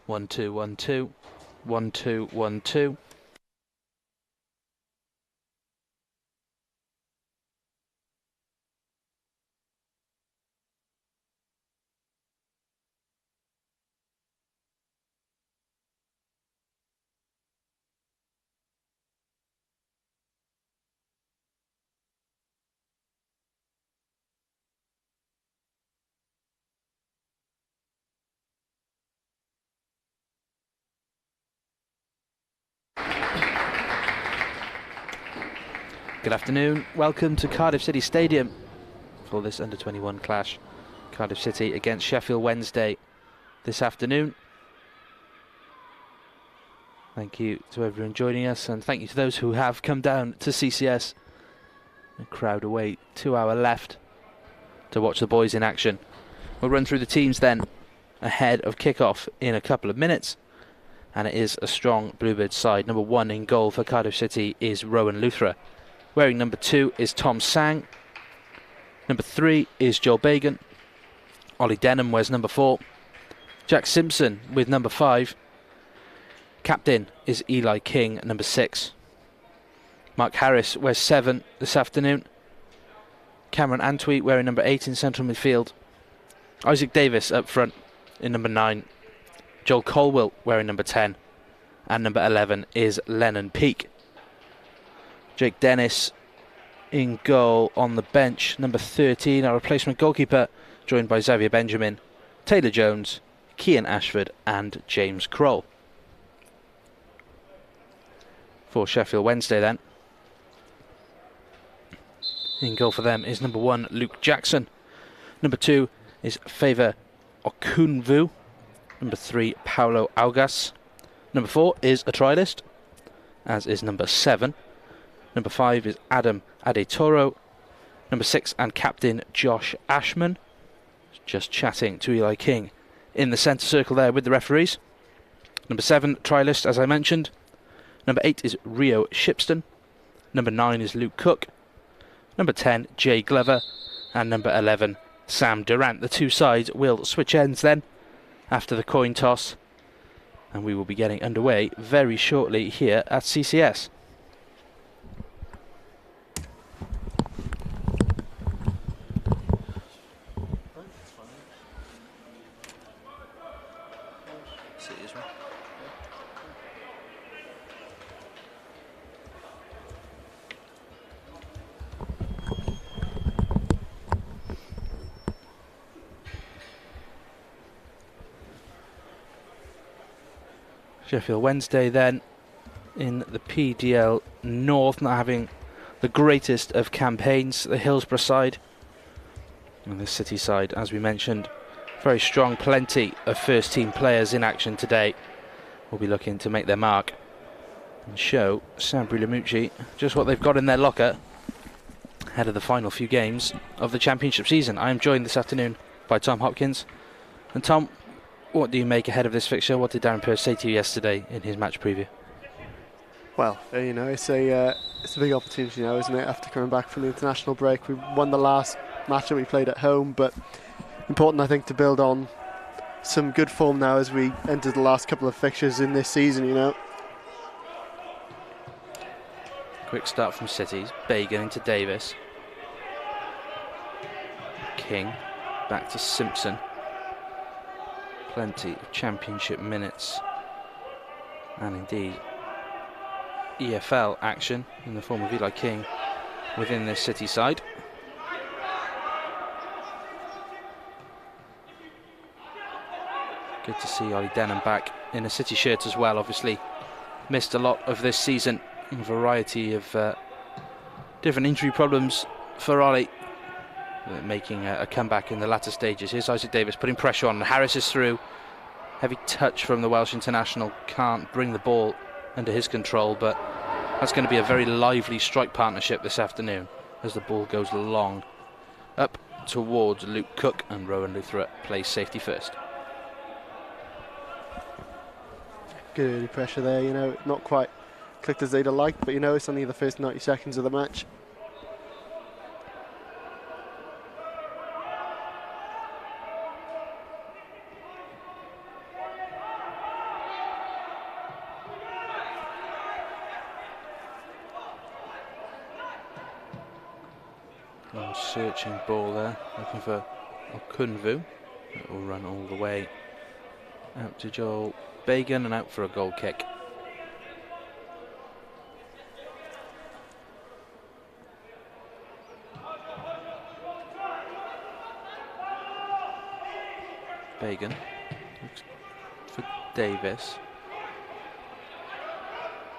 1 2 1 2 1 2 1 2. Good afternoon, welcome to Cardiff City Stadium for this under-21 clash. Cardiff City against Sheffield Wednesday this afternoon. Thank you to everyone joining us, and thank you to those who have come down to CCS. A crowd away, 2 hours left to watch the boys in action. We'll run through the teams then ahead of kick-off in a couple of minutes. And it is a strong Bluebird side. Number 1 in goal for Cardiff City is Rowan Luthra. Wearing number 2 is Tom Sang. Number 3 is Joel Bagan. Ollie Denham wears number 4. Jack Simpson with number 5. Captain is Eli King, number 6. Mark Harris wears 7 this afternoon. Cameron Antwi wearing number 8 in central midfield. Isaac Davis up front in number 9. Joel Colwell wearing number 10. And number 11 is Lennon Peake. Jake Dennis in goal on the bench. Number 13, our replacement goalkeeper, joined by Xavier Benjamin, Taylor Jones, Kian Ashford and James Kroll. For Sheffield Wednesday then, in goal for them is number 1, Luke Jackson. Number 2 is Favour Okunvu. Number 3, Paulo Augas. Number 4 is a trialist, as is number 7. Number 5 is Adam Adetoro. Number 6 and captain Josh Ashman. Just chatting to Eli King in the centre circle there with the referees. Number 7, trialist, as I mentioned. Number 8 is Rio Shipston. Number 9 is Luke Cook. Number 10, Jay Glover. And number 11, Sam Durant. The two sides will switch ends then after the coin toss. And we will be getting underway very shortly here at CCS. Sheffield Wednesday then in the PDL North, not having the greatest of campaigns. The Hillsborough side and the City side, as we mentioned, very strong, plenty of first team players in action today. Will be looking to make their mark and show Sabri Lamucci just what they've got in their locker ahead of the final few games of the championship season. I am joined this afternoon by Tom Hopkins. And Tom, what do you make ahead of this fixture? What did Darren Pearce say to you yesterday in his match preview? Well, you know, it's a big opportunity now, isn't it? After coming back from the international break, we won the last match that we played at home, but important, I think, to build on some good form now as we enter the last couple of fixtures in this season, you know. Quick start from City's. Bagan into Davis. King back to Simpson. Plenty of championship minutes and indeed EFL action in the form of Eli King within this City side. Good to see Ollie Denham back in a City shirt as well. Obviously missed a lot of this season, a variety of different injury problems for Ollie, making a comeback in the latter stages. Here's Isaac Davis putting pressure on. Harris is through. Heavy touch from the Welsh international. Can't bring the ball under his control, but that's going to be a very lively strike partnership this afternoon as the ball goes long up towards Luke Cook, and Rowan Luthra plays safety first. Good early pressure there, you know, not quite clicked as they'd have liked, but you know, it's only the first 90 seconds of the match. Searching ball there, looking for Okunvu. It will run all the way out to Joel Bagan and out for a goal kick. Bagan looks for Davis.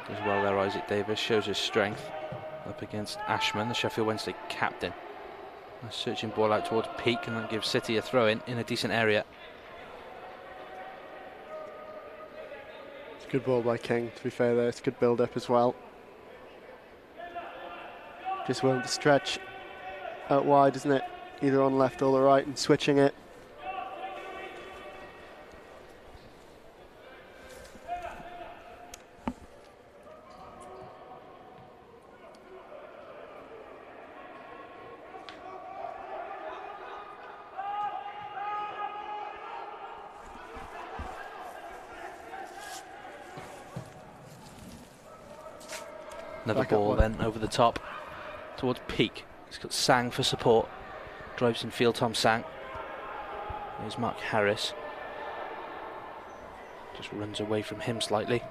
Does well there, Isaac Davis, shows his strength up against Ashman, the Sheffield Wednesday captain. A searching ball out towards Peak, and that gives City a throw in a decent area. It's a good ball by King, to be fair there. It's a good build up as well. Just willing to stretch out wide, isn't it? Either on left or the right, and switching it. Another ball then over the top towards Peak. He's got Sang for support. Drives in field Tom Sang. There's Mark Harris. Just runs away from him slightly.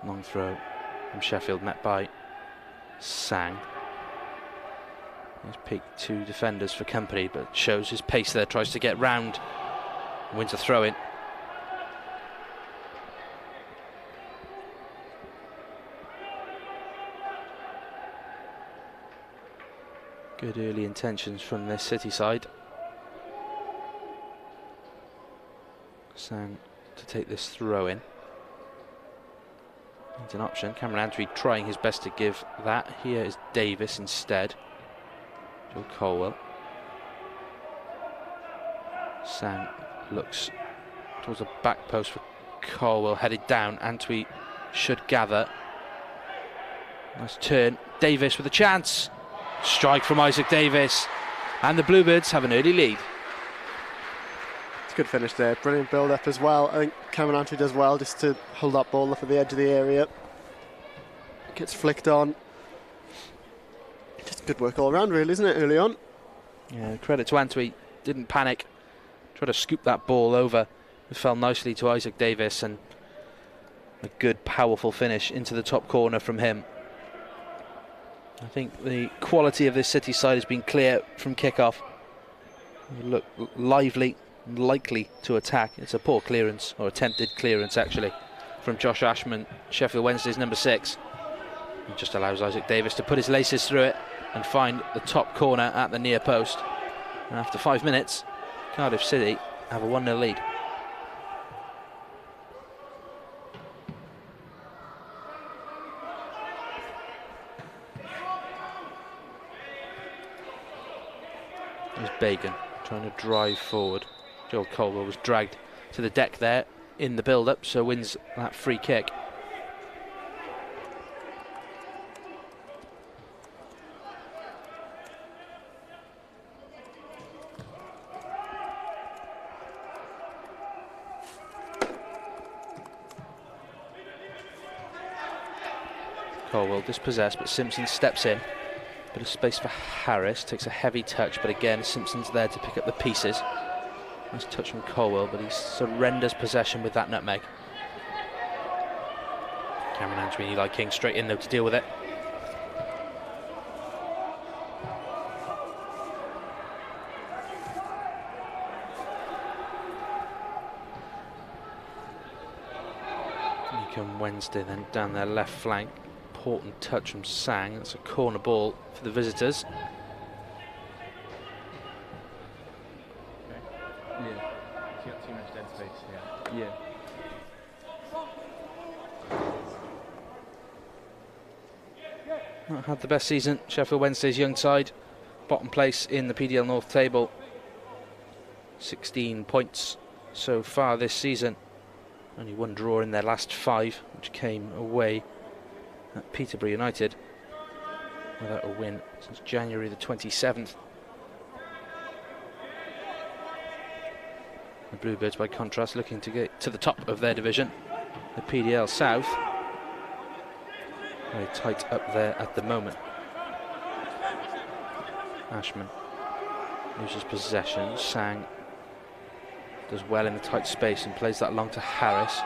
Long throw from Sheffield, met by Sang. He's picked two defenders for company, but shows his pace there, tries to get round, wins a throw in. Good early intentions from this City side. Sang to take this throw in. It's an option. Cameron Antwi trying his best to give that. Here is Davis instead. Joe Colwell. Sang looks towards the back post for Colwell, headed down. Antwi should gather. Nice turn. Davis with a chance. Strike from Isaac Davis. And the Bluebirds have an early lead. Good finish there, brilliant build up as well. I think Cameron Antwi does well just to hold that ball up at the edge of the area. Gets flicked on. Just good work all around really, isn't it, early on? Yeah, credit to Antwi, didn't panic. Tried to scoop that ball over. It fell nicely to Isaac Davis, and a good powerful finish into the top corner from him. I think the quality of this City side has been clear from kick-off. They look lively, likely to attack. It's a poor clearance, or attempted clearance actually, from Josh Ashman, Sheffield Wednesday's number 6. It just allows Isaac Davis to put his laces through it and find the top corner at the near post. And after 5 minutes, Cardiff City have a 1-0 lead. There's Bagan trying to drive forward. Joel Colwell was dragged to the deck there in the build-up, so wins that free kick. Colwell dispossessed, but Simpson steps in. Bit of space for Harris, takes a heavy touch, but again Simpson's there to pick up the pieces. Nice touch from Colwell, but he surrenders possession with that nutmeg. Cameron Antwi and Eli King straight in though to deal with it. Here come Wednesday then down their left flank. Important touch from Sang. That's a corner ball for the visitors. Not had the best season. Sheffield Wednesday's young side, bottom place in the PDL North table. 16 points so far this season. Only one draw in their last 5, which came away at Peterborough United, without a win since January the 27th. The Bluebirds, by contrast, looking to get to the top of their division, the PDL South. Very tight up there at the moment. Ashman loses possession. Sang does well in the tight space and plays that long to Harris.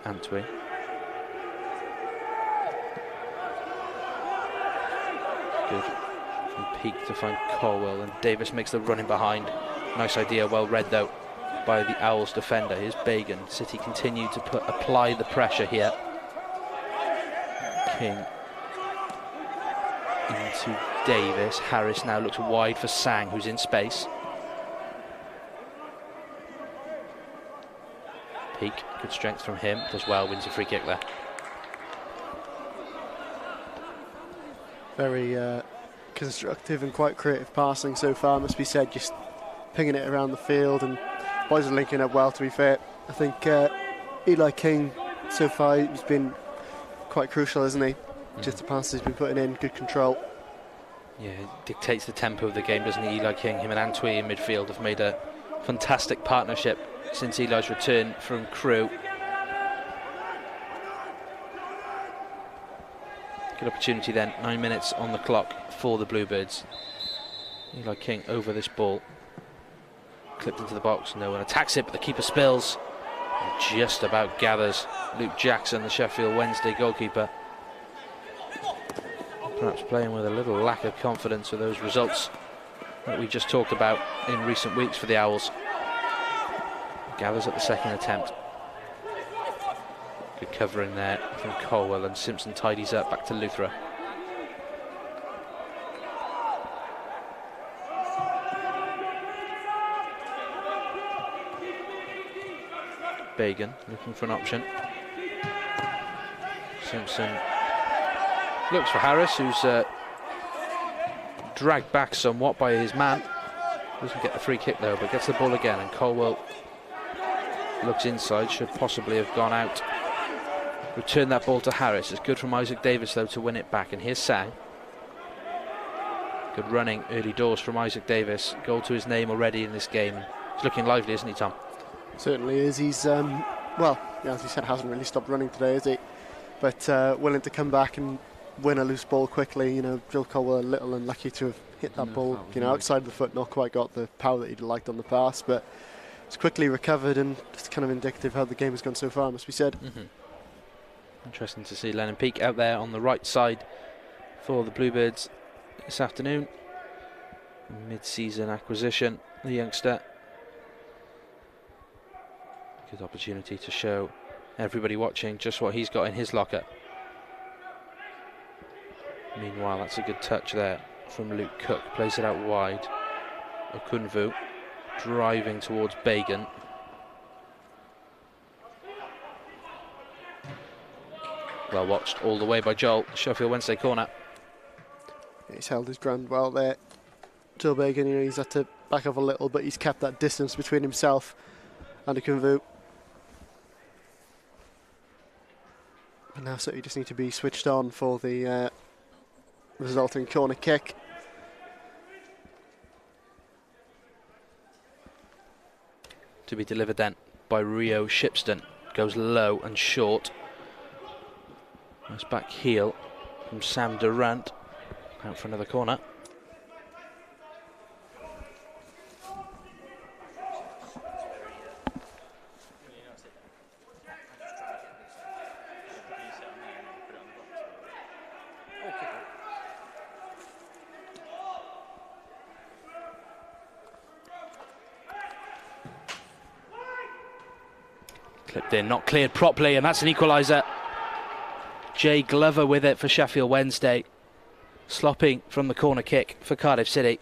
Antwi. Good from Peak to find Colwell, and Davis makes the running behind. Nice idea, well read though by the Owls defender. Here's Bagan. City continue to apply the pressure here. King into Davis. Harris now looks wide for Sang, who's in space. Peak, good strength from him, does well, wins a free kick there. Very constructive and quite creative passing so far, must be said, just pinging it around the field, and boys are linking up well, to be fair. I think Eli King so far has been quite crucial, isn't he? Just the passes he's been putting in, good control. Yeah, it dictates the tempo of the game, doesn't he? Eli King, him and Antwi in midfield have made a fantastic partnership since Eli's return from Crewe. Good opportunity then, 9 minutes on the clock for the Bluebirds. Eli King over this ball. Clipped into the box, no one attacks it, but the keeper spills. And just about gathers Luke Jackson, the Sheffield Wednesday goalkeeper. Perhaps playing with a little lack of confidence with those results that we just talked about in recent weeks for the Owls. Gathers at the second attempt. Good covering there from Colwell, and Simpson tidies up back to Luthra. Bagan looking for an option. Simpson looks for Harris, who's dragged back somewhat by his man. Doesn't get the free kick though, but gets the ball again, and Colwell looks inside, should possibly have gone out. Return that ball to Harris. It's good from Isaac Davis though to win it back, and here's Sang. Good running early doors from Isaac Davis. Goal to his name already in this game. He's looking lively, isn't he, Tom? Certainly is. He's well, yeah, as you said, hasn't really stopped running today, is he? But willing to come back and win a loose ball quickly. You know, Joe Colwell a little unlucky to have hit that ball, you know, outside of the foot, not quite got the power that he'd liked on the pass, but it's quickly recovered, and it's kind of indicative how the game has gone so far, must be said. Interesting to see Lennon Peak out there on the right side for the Bluebirds this afternoon. Mid-season acquisition, the youngster. Good opportunity to show everybody watching just what he's got in his locker. Meanwhile, that's a good touch there from Luke Cook. Plays it out wide. Okunvu driving towards Bagan. Well watched all the way by Joel. Sheffield Wednesday corner. He's held his ground well there. Joel Bagan, you know, he's had to back off a little, but he's kept that distance between himself and Okunvu. And now City just need to be switched on for the resulting corner kick. To be delivered then by Rio Shipston. Goes low and short. Nice back heel from Sam Durant. Out for another corner. Clipped in, not cleared properly, and that's an equaliser. Jay Glover with it for Sheffield Wednesday. Slopping from the corner kick for Cardiff City.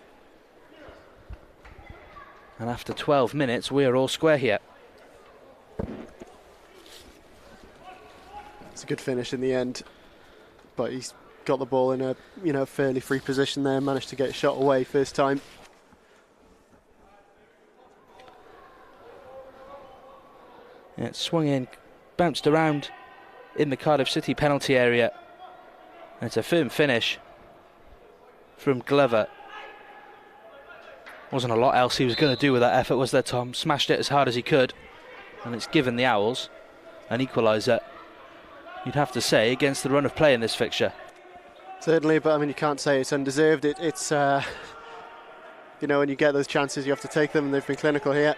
And after 12 minutes, we're all square here. It's a good finish in the end, but he's got the ball in a fairly free position there, managed to get a shot away first time. Yeah, it swung in, bounced around in the Cardiff City penalty area. And it's a firm finish from Glover. Wasn't a lot else he was going to do with that effort, was there, Tom? Smashed it as hard as he could, and it's given the Owls an equaliser, you'd have to say, against the run of play in this fixture. Certainly, but I mean, you can't say it's undeserved. It's when you get those chances, you have to take them, and they've been clinical here.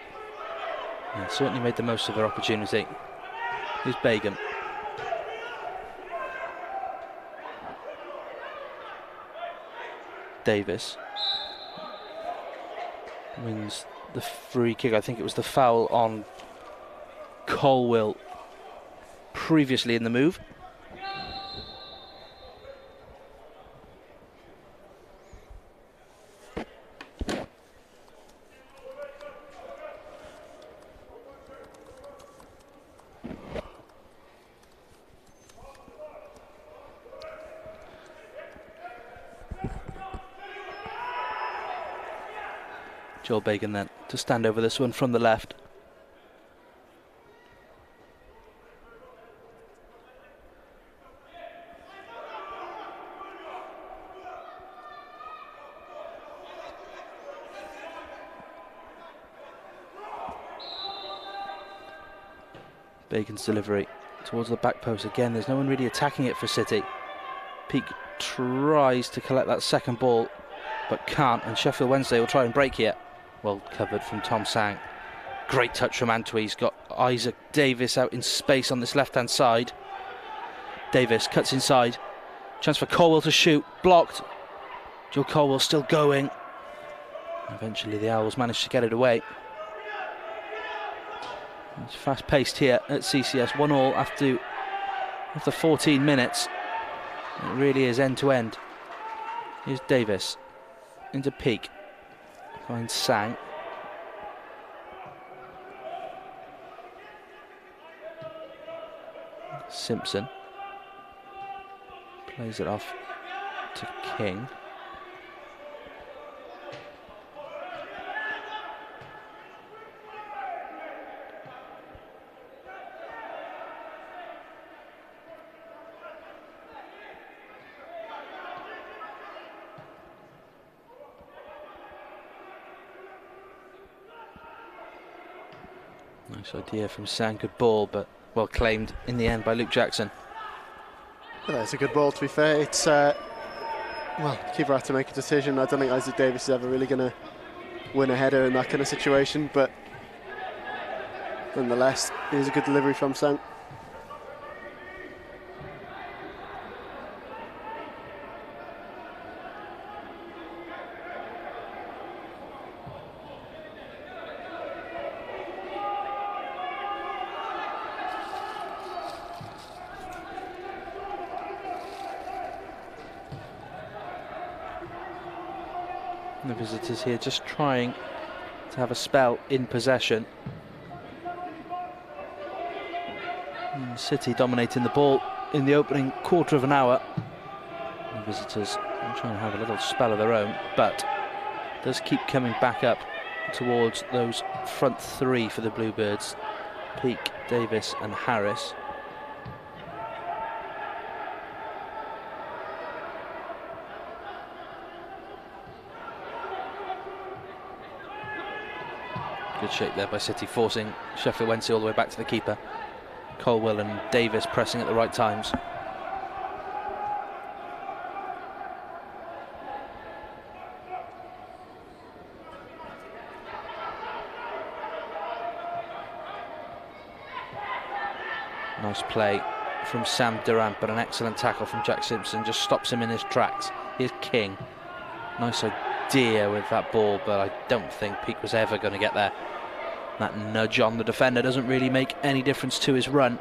Yeah, certainly made the most of their opportunity. Here's Begum. Davis wins the free kick. I think it was the foul on Colwill previously in the move. Joel Bacon then to stand over this one from the left. Bacon's delivery towards the back post again. There's no one really attacking it for City. Peake tries to collect that second ball but can't, and Sheffield Wednesday will try and break here. Well covered from Tom Sang. Great touch from Antwi. He's got Isaac Davis out in space on this left hand side. Davis cuts inside. Chance for Colwill to shoot. Blocked. Joe Colwill still going. Eventually the Owls managed to get it away. It's fast paced here at CCS. 1-1 after 14 minutes. It really is end to end. Here's Davis into Peake. Finds Sang. Simpson plays it off to King. Nice idea from Sang, good ball, but well claimed in the end by Luke Jackson. Well, it's a good ball, to be fair. It's keeper had to make a decision. I don't think Isaac Davis is ever really going to win a header in that kind of situation, but nonetheless, it is a good delivery from Sang. The visitors here just trying to have a spell in possession. City dominating the ball in the opening quarter of an hour. The visitors are trying to have a little spell of their own, but does keep coming back up towards those front three for the Bluebirds. Peake, Davis and Harris. Good shape there by City, forcing Sheffield Wednesday all the way back to the keeper. Colwill and Davis pressing at the right times. Nice play from Sam Durant, but an excellent tackle from Jack Simpson just stops him in his tracks. Here's King. Nice idea with that ball, but I don't think Peake was ever going to get there. That nudge on the defender doesn't really make any difference to his run.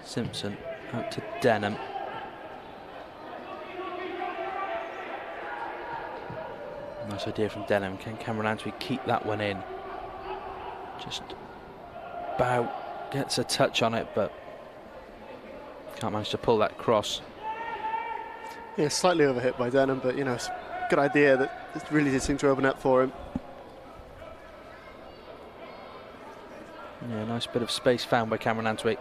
Simpson out to Denham. Nice idea from Denham. Can Cameron Antwi keep that one in? Just about gets a touch on it, but can't manage to pull that cross. Yeah, slightly overhit by Denham, but you know, it's a good idea. That it really did seem to open up for him. Yeah, nice bit of space found by Cameron Antwi.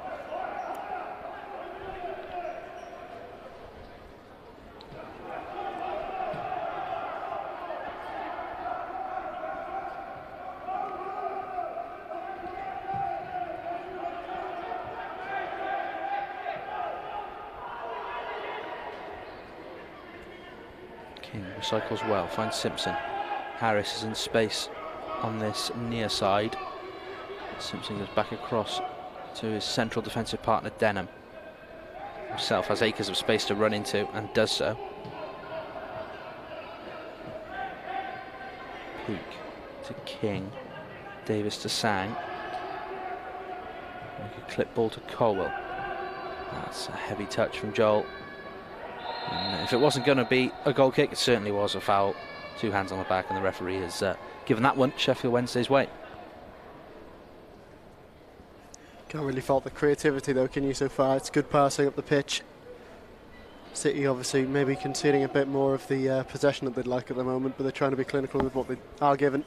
King recycles well, finds Simpson. Harris is in space on this near side. Simpson goes back across to his central defensive partner Denham. Himself has acres of space to run into and does so. Peak to King. Davis to Sang. Like a clip ball to Colwell. That's a heavy touch from Joel. And if it wasn't going to be a goal kick, it certainly was a foul. 2 hands on the back, and the referee has given that one Sheffield Wednesday's way. Can't really fault the creativity though, can you, so far? It's good passing up the pitch. City obviously maybe conceding a bit more of the possession that they'd like at the moment, but they're trying to be clinical with what they are given.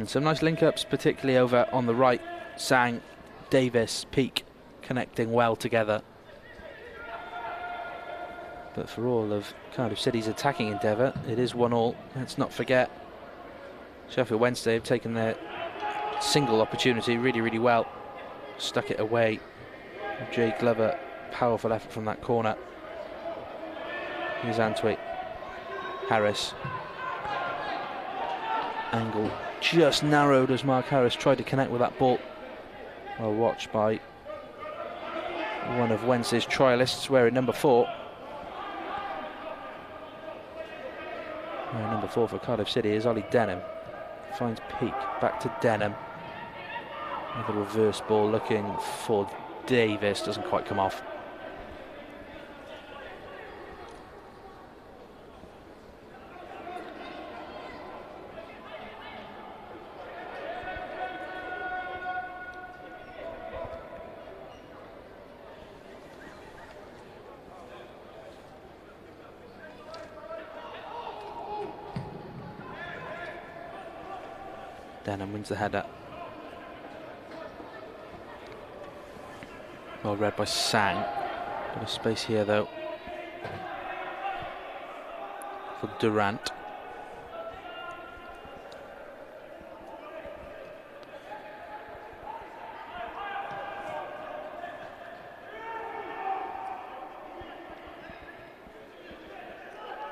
Some nice link-ups, particularly over on the right. Sang, Davis, Peak connecting well together. But for all of Cardiff City's attacking endeavour, it is 1-1. Let's not forget, Sheffield Wednesday have taken their single opportunity really, really well. Stuck it away. Jay Glover, powerful effort from that corner. Here's Antwi. Harris. Angle just narrowed as Mark Harris tried to connect with that ball. Well watched by one of Wednesday's trialists, wearing number 4. Number 4 for Cardiff City is Ollie Denham. Finds Peak, back to Denham. Another reverse ball looking for Davis, doesn't quite come off. Denham wins the header. Well read by Sang. Bit of space here though for Durant.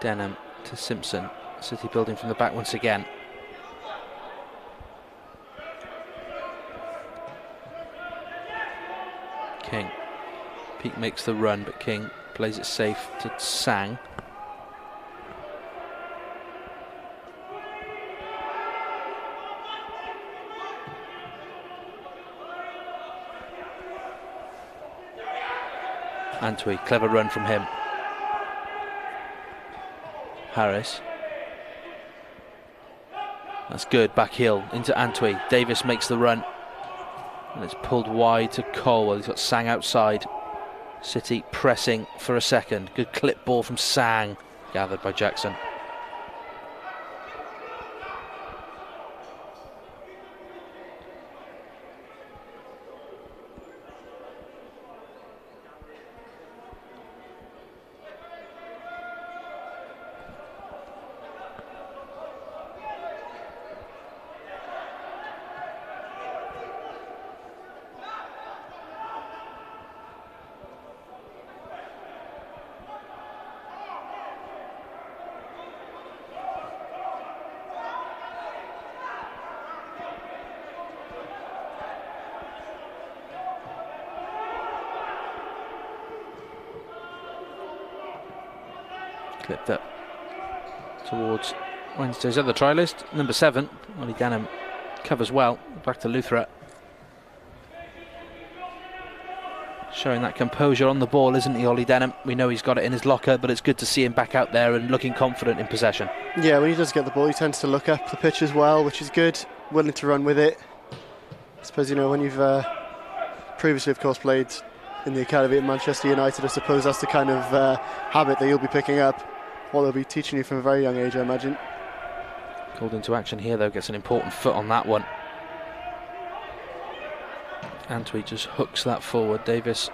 Denham to Simpson. City building from the back once again. King. Peak makes the run, but King plays it safe to Sang. Antwi, clever run from him. Harris. That's good, back heel into Antwi. Davis makes the run. And it's pulled wide to Colwell. He's got Sang outside. City pressing for a second. Good clip ball from Sang, gathered by Jackson. Clipped up towards Wednesday's other try list, number 7. Ollie Denham covers well. Back to Luthra. showing that composure on the ball, isn't he, Ollie Denham? We know he's got it in his locker, but it's good to see him back out there and looking confident in possession. Yeah, when he does get the ball, he tends to look up the pitch as well, which is good. Willing to run with it. I suppose, you know, when you've previously, of course, played in the academy at Manchester United, I suppose that's the kind of habit that you'll be picking up, what they'll be teaching you from a very young age, I imagine. Called into action here, though, gets an important foot on that one. Antwi just hooks that forward. Davis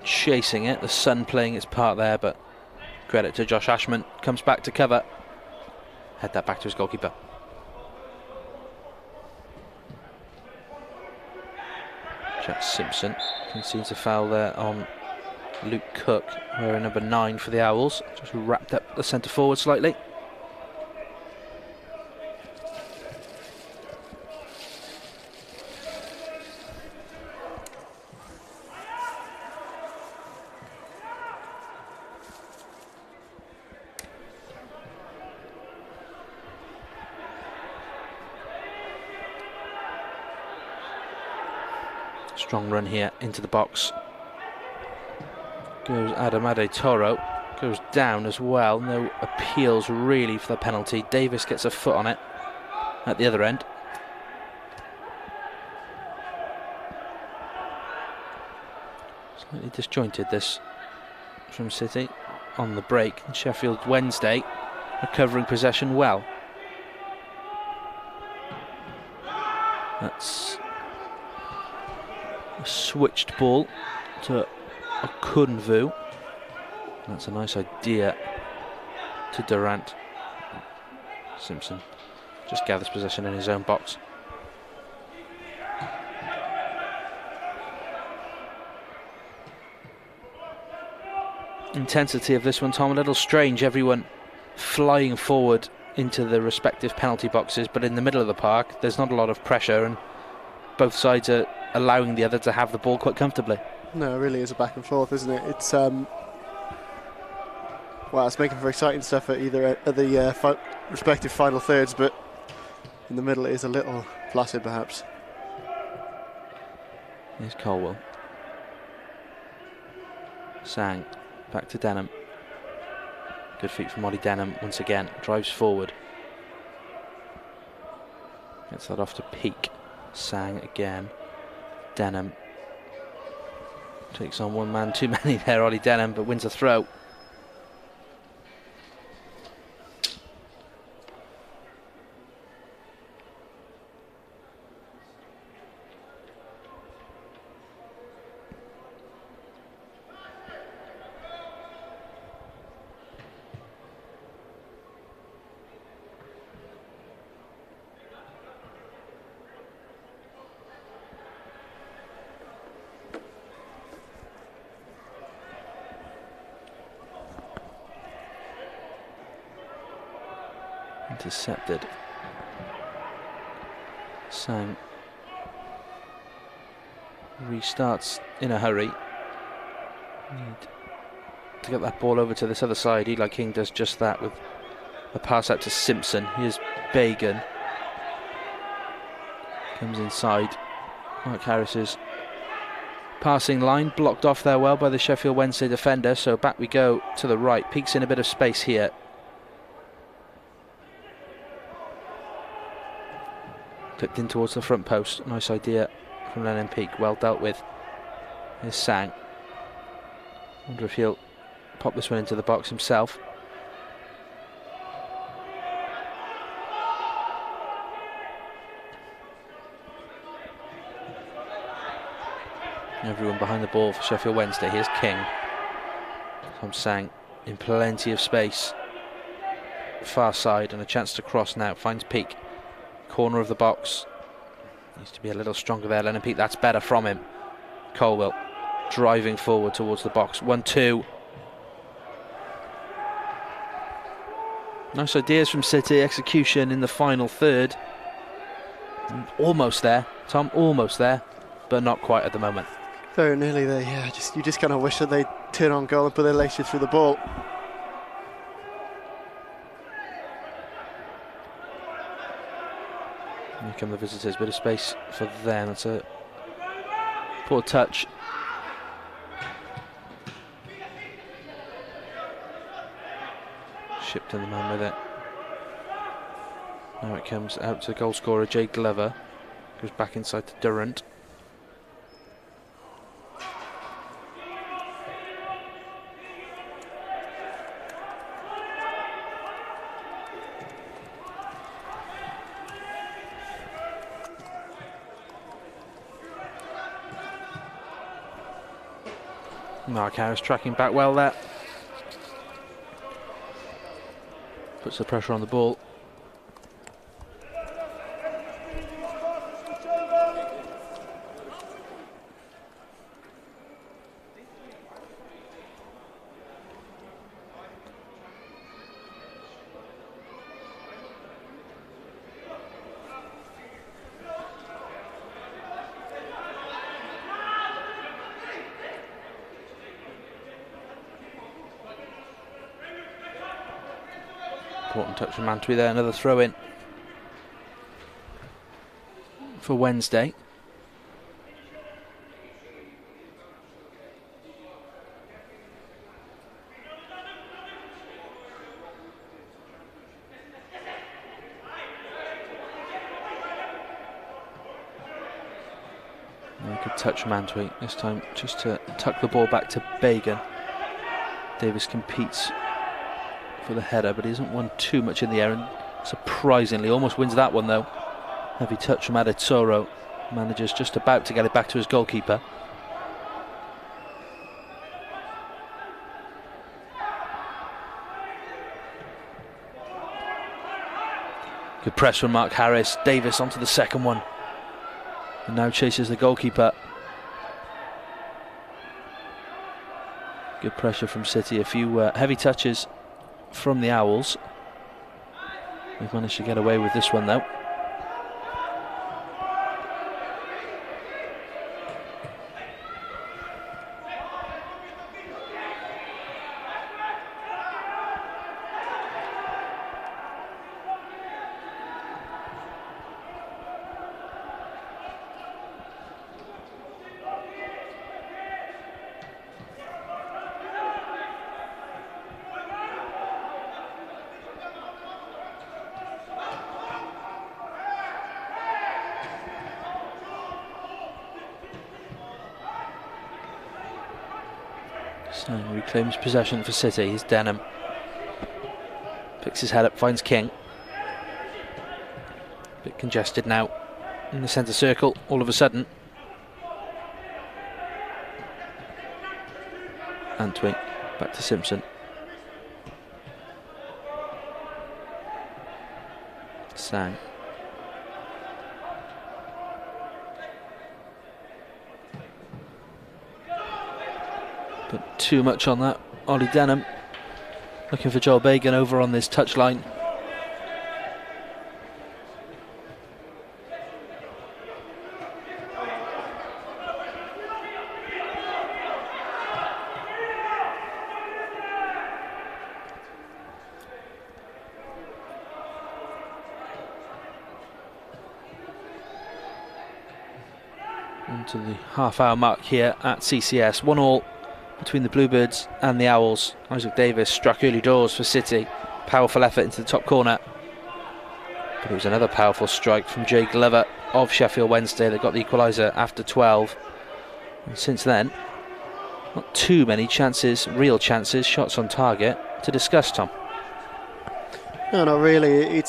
chasing it, the sun playing its part there, but credit to Josh Ashman, comes back to cover. Head that back to his goalkeeper. Jack Simpson concedes a foul there on Luke Cook, wearing number 9 for the Owls. Just wrapped up the centre forward slightly. Strong run here into the box. Goes Adamade Toro. Goes down as well. No appeals really for the penalty. Davis gets a foot on it at the other end. Slightly disjointed this from City on the break. Sheffield Wednesday recovering possession well. That's a switched ball to Okunvu. That's a nice idea to Durant. Simpson just gathers possession in his own box. Intensity of this one, Tom, a little strange. Everyone flying forward into the respective penalty boxes, but in the middle of the park there's not a lot of pressure, and both sides are allowing the other to have the ball quite comfortably. No, it really is a back and forth, isn't it? It's well, it's making for exciting stuff at the respective final thirds, but in the middle it is a little flaccid, perhaps. Here's Colwell. Sang back to Denham. Good feet from Ollie Denham once again. Drives forward. Gets that off to Peake. Sang again. Denham takes on one man too many there, Ollie Denham, but wins a throw. Intercepted. Sang restarts in a hurry. Need to get that ball over to this other side. Eli King does just that with a pass out to Simpson. Here's Bagan. Comes inside. Mark Harris's passing line blocked off there well by the Sheffield Wednesday defender. So back we go to the right. Peake's in a bit of space here. Clipped in towards the front post. Nice idea from Lennon Peake. Well dealt with. Here's Sang. Wonder if he'll pop this one into the box himself. Everyone behind the ball for Sheffield Wednesday. Here's King. Tom Sang in plenty of space. Far side and a chance to cross now. Finds Peake. Corner of the box. Needs to be a little stronger there, Lennon Peake. That's better from him. Colwell driving forward towards the box. 1-2. Nice ideas from City. Execution in the final third. Almost there, Tom. Almost there, but not quite at the moment. Very nearly there. Yeah, you just kind of wish that they'd turn on goal and put their laces through the ball. Here come the visitors, bit of space for them. It's a Poor touch. Shipton, the man with it. Now it comes out to the goal scorer, Jay Glover. Goes back inside to Durrant. Mark Harris tracking back well there. Puts the pressure on the ball. Important touch from Mantwi there, another throw in for Wednesday. Good touch from Mantwi, this time just to tuck the ball back to Bagan. Davis competes for the header, but he hasn't won too much in the air, and surprisingly almost wins that one though. Heavy touch from Adetsoro. Manager's just about to get it back to his goalkeeper. Good press from Mark Harris. Davis onto the second one, and now chases the goalkeeper. Good pressure from City. A few heavy touches from the Owls. They've managed to get away with this one though. So reclaims possession for City. He's Denham. Picks his head up, finds King. Bit congested now in the centre circle all of a sudden. Antwi back to Simpson. Sang. But too much on that. Ollie Denham looking for Joel Bagan over on this touchline. To the half-hour mark here at CCS. 1-1 between the Bluebirds and the Owls. Isaac Davis struck early doors for City. Powerful effort into the top corner. But it was another powerful strike from Jay Glover of Sheffield Wednesday that got the equaliser after 12. And since then, not too many chances, real chances, shots on target to discuss, Tom. No, not really. You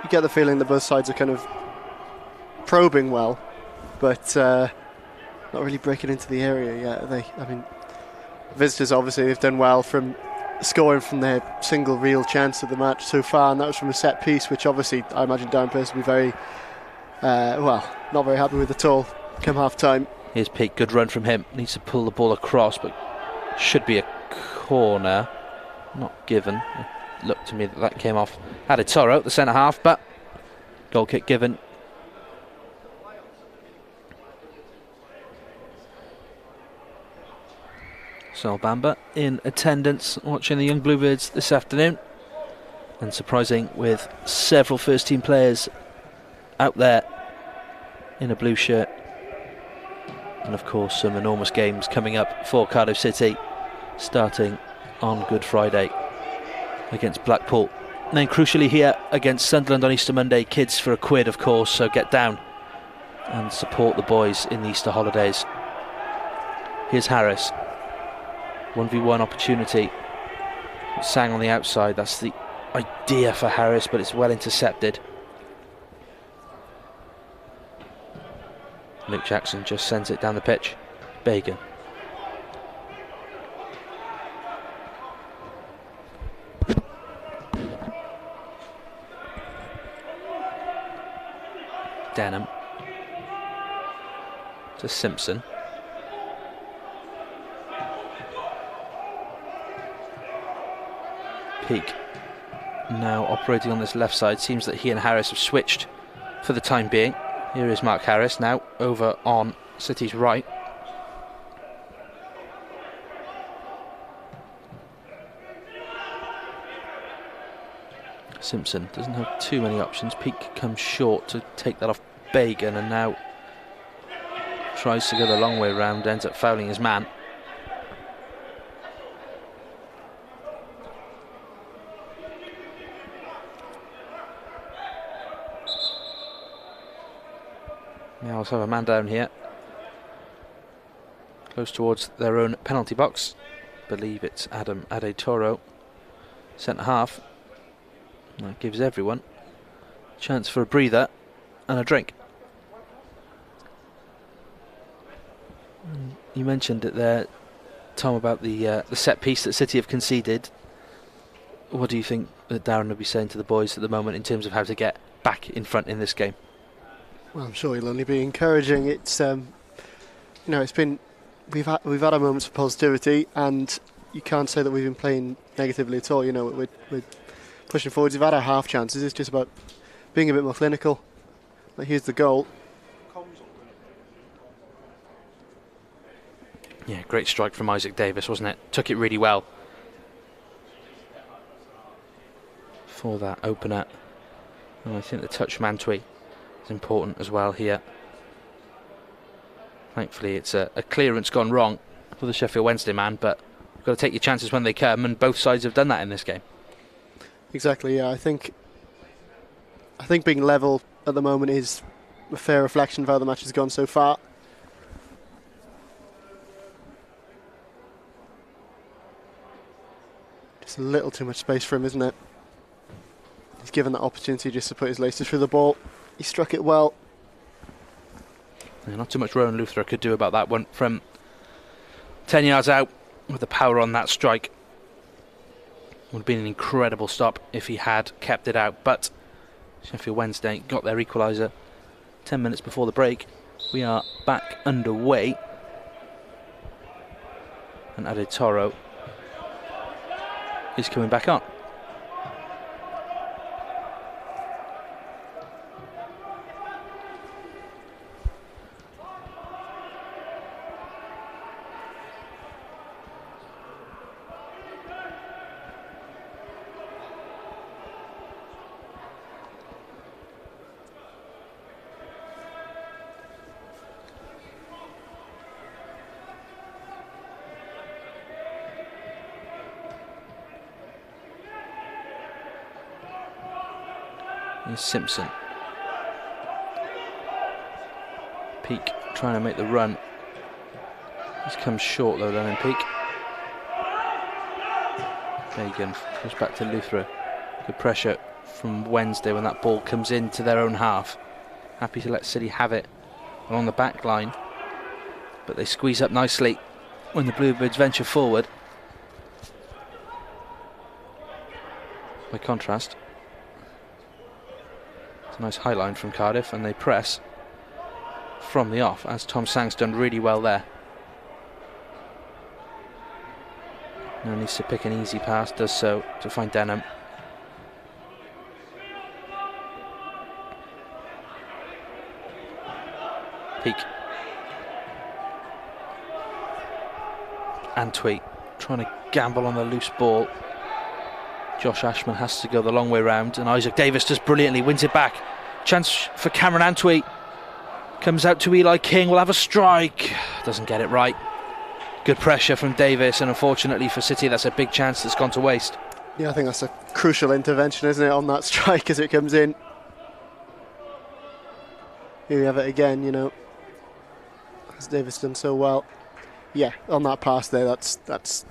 get the feeling that both sides are kind of probing well, but not really breaking into the area yet. I mean, visitors obviously have done well from scoring from their single real chance of the match so far, and that was from a set piece, which obviously I imagine Darren Pearce will be very, not very happy with at all come half time. Here's Pete, good run from him. Needs to pull the ball across, but should be a corner. Not given. It looked to me that came off Adetoro, the centre half, but goal kick given. Sol Bamba in attendance watching the young Bluebirds this afternoon, and surprising with several first team players out there in a blue shirt. And of course some enormous games coming up for Cardiff City, starting on Good Friday against Blackpool. And then crucially here against Sunderland on Easter Monday, kids for £1 of course, so get down and support the boys in the Easter holidays. Here's Harris, 1v1 opportunity. Sang on the outside, that's the idea for Harris, but it's well intercepted. Luke Jackson just sends it down the pitch. Bagan. Denham. To Simpson. Peake now operating on this left side. Seems that he and Harris have switched for the time being. Here is Mark Harris now over on City's right. Simpson doesn't have too many options. Peake comes short to take that off Bagan, and now tries to go the long way round, ends up fouling his man. Now also have a man down here, close towards their own penalty box. Believe it's Adam Adetoro, centre half. That gives everyone a chance for a breather and a drink. You mentioned it there, Tom, about the set piece that City have conceded. What do you think that Darren will be saying to the boys at the moment in terms of how to get back in front in this game? Well, I'm sure he'll only be encouraging. It's it's been we've had our moments of positivity, and you can't say that we've been playing negatively at all. We're pushing forwards. We've had our half chances. It's just about being a bit more clinical. But here's the goal. Yeah, great strike from Isaac Davis, wasn't it? Took it really well for that opener. And I think the touch Mantwi is important as well here. Thankfully it's a clearance gone wrong for the Sheffield Wednesday man, but you've got to take your chances when they come, and both sides have done that in this game. Exactly, yeah. I think being level at the moment is a fair reflection of how the match has gone so far. Just a little too much space for him, isn't it? He's given that opportunity just to put his laces through the ball. He struck it well. Yeah, not too much Rowan Luthra could do about that one from 10 yards out with the power on that strike. Would have been an incredible stop if he had kept it out, but Sheffield Wednesday got their equaliser 10 minutes before the break. We are back underway, and Adetoro is coming back on. Here's Simpson. Peake trying to make the run. He's come short though then in Peake. Bagan goes back to Luthra. Good pressure from Wednesday when that ball comes into their own half. Happy to let City have it along the back line, but they squeeze up nicely when the Bluebirds venture forward. By contrast, it's a nice high line from Cardiff, and they press from the off, as Tom Sang's done really well there. Now needs to pick an easy pass, does so to find Denham. Peake. Antwi trying to gamble on the loose ball. Josh Ashman has to go the long way round, and Isaac Davis does brilliantly, wins it back. Chance for Cameron Antwi. Comes out to Eli King, will have a strike. Doesn't get it right. Good pressure from Davis, and unfortunately for City, that's a big chance that's gone to waste. Yeah, I think that's a crucial intervention, isn't it, on that strike as it comes in. Here we have it again, you know, as Davis done so well. Yeah, on that pass there, that's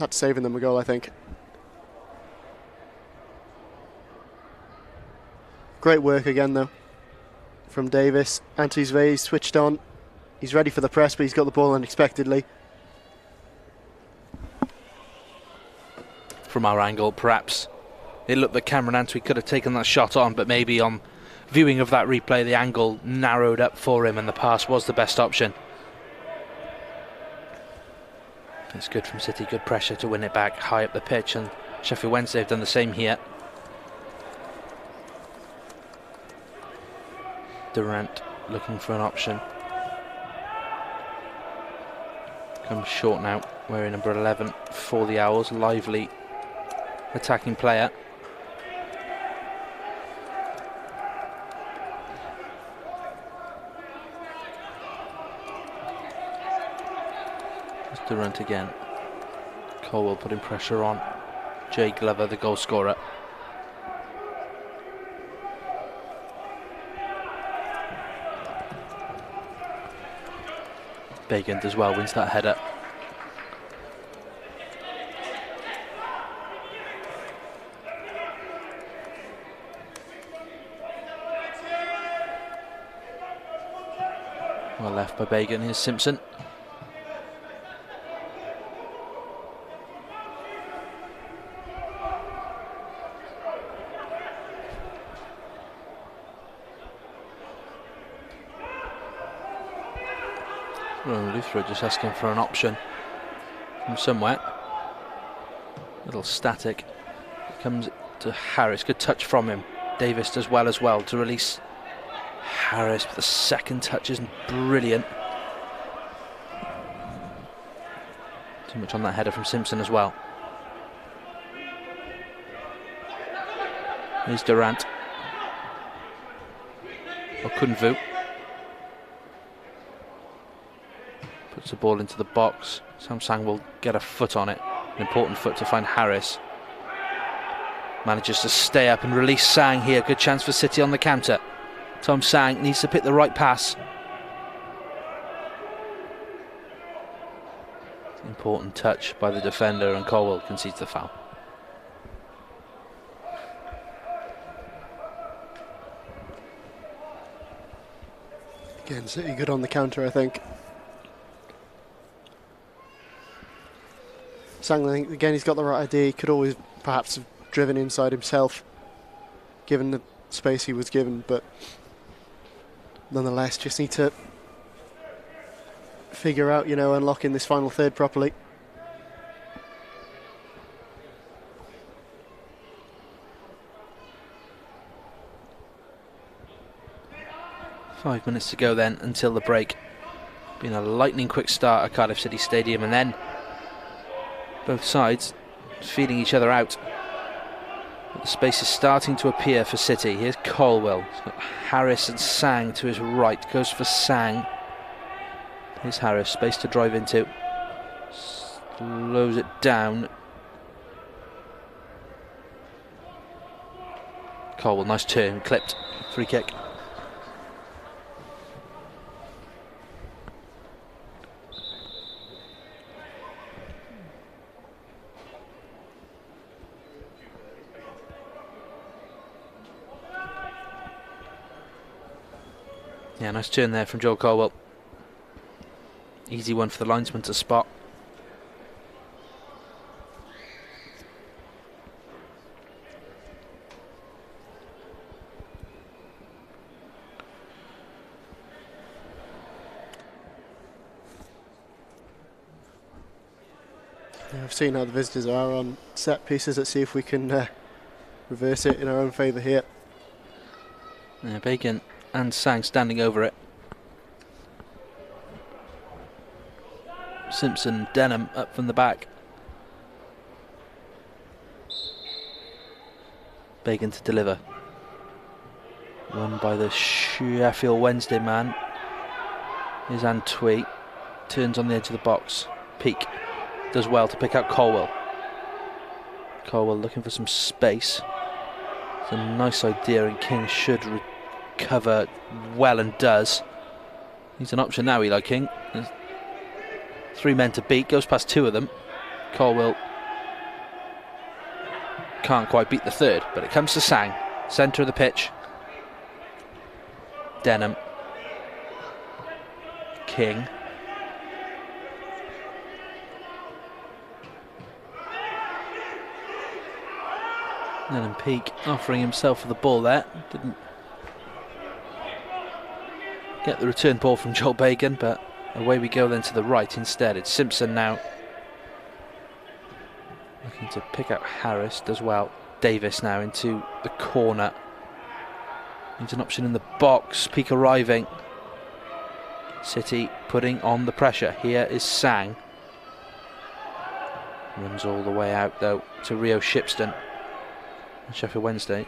saving them a goal, I think. Great work again, though, from Davis. Anthony's Vey switched on. He's ready for the press, but he's got the ball unexpectedly. From our angle, perhaps it looked that Cameron Antwi could have taken that shot on, but maybe on viewing of that replay, the angle narrowed up for him and the pass was the best option. It's good from City, good pressure to win it back high up the pitch, and Sheffield Wednesday have done the same here. Durant looking for an option. Comes short now, wearing number 11 for the Owls. Lively attacking player. It's Durant again. Colwell putting pressure on. Jay Glover, the goal scorer. Bacon as well, wins that header. Well left by Bacon, here's Simpson. Luthra just asking for an option from somewhere. A little static. It comes to Harris. Good touch from him. Davis does well as well to release Harris. But the second touch isn't brilliant. Too much on that header from Simpson as well. Here's Durant. Or Kunvu. Puts the ball into the box. Samsang will get a foot on it. An important foot to find Harris. Manages to stay up and release Sang here. Good chance for City on the counter. Tom Sang needs to pick the right pass. Important touch by the defender, and Colwell concedes the foul. Again, City good on the counter, I think. Sang, I think, again, he's got the right idea. He could always perhaps have driven inside himself, given the space he was given, but nonetheless, just need to figure out, you know, unlocking this final third properly. Five minutes to go then until the break. Been a lightning quick start at Cardiff City Stadium, and then both sides feeding each other out. But the space is starting to appear for City. Here's Colwell. He's got Harris and Sang to his right. Goes for Sang. Here's Harris. Space to drive into. Slows it down. Colwell, nice turn. Clipped. Free kick. Yeah, nice turn there from Joel Colwell. Easy one for the linesman to spot. Yeah, I've seen how the visitors are on set pieces. Let's see if we can reverse it in our own favour here. Yeah, Bacon and Sang standing over it. Simpson, Denham up from the back. Bacon to deliver. Won by the Sheffield Wednesday man. Here's Antwi. Turns on the edge of the box. Peak does well to pick out Colwell. Colwell looking for some space. It's a nice idea, and King should recover well, and does. He's an option now, Eli King. There's 3 men to beat, goes past 2 of them. Colwell can't quite beat the 3rd, but it comes to Sang, centre of the pitch. Denham. King. Then Peak offering himself for the ball there. Didn't get the return ball from Joel Bacon, but away we go then to the right instead. It's Simpson now. Looking to pick out Harris, does well. Davis now into the corner. Needs an option in the box. Peak arriving. City putting on the pressure. Here is Sang. Runs all the way out though to Rio Shipston. Sheffield Wednesday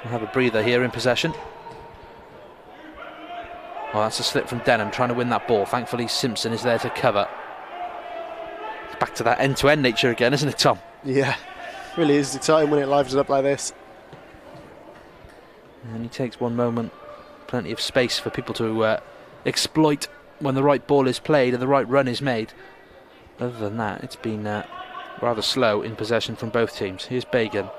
will have a breather here in possession. Oh, that's a slip from Denham trying to win that ball. Thankfully Simpson is there to cover. It's back to that end-to-end nature again, isn't it, Tom? Yeah, really is exciting when it livens up like this. And he takes one moment, plenty of space for people to exploit when the right ball is played and the right run is made. Other than that, it's been rather slow in possession from both teams. Here's Bagan.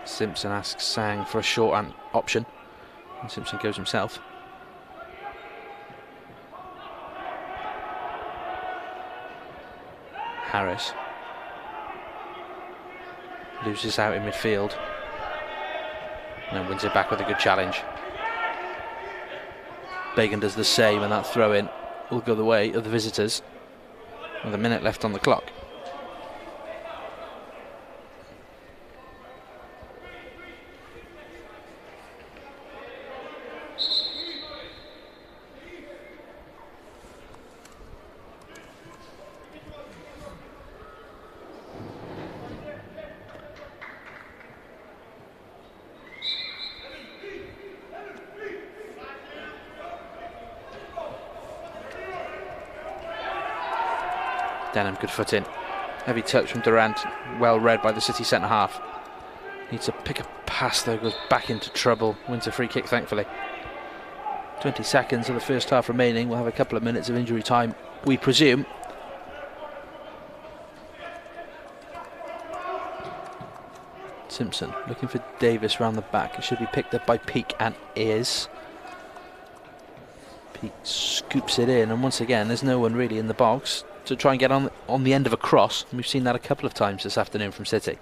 Simpson asks Sang for a short option, and Simpson goes himself. Harris loses out in midfield and then wins it back with a good challenge. Bagan does the same, and that throw-in will go the way of the visitors with a minute left on the clock. Denham, good foot in. Heavy touch from Durant, well read by the City centre half. Needs to pick a pass though, goes back into trouble. Wins a free kick, thankfully. 20 seconds of the first half remaining. We'll have a couple of minutes of injury time, we presume. Simpson looking for Davis round the back. It should be picked up by Peak, and is. Peak scoops it in, and once again there's no one really in the box to try and get on the end of a cross. We've seen that a couple of times this afternoon from City.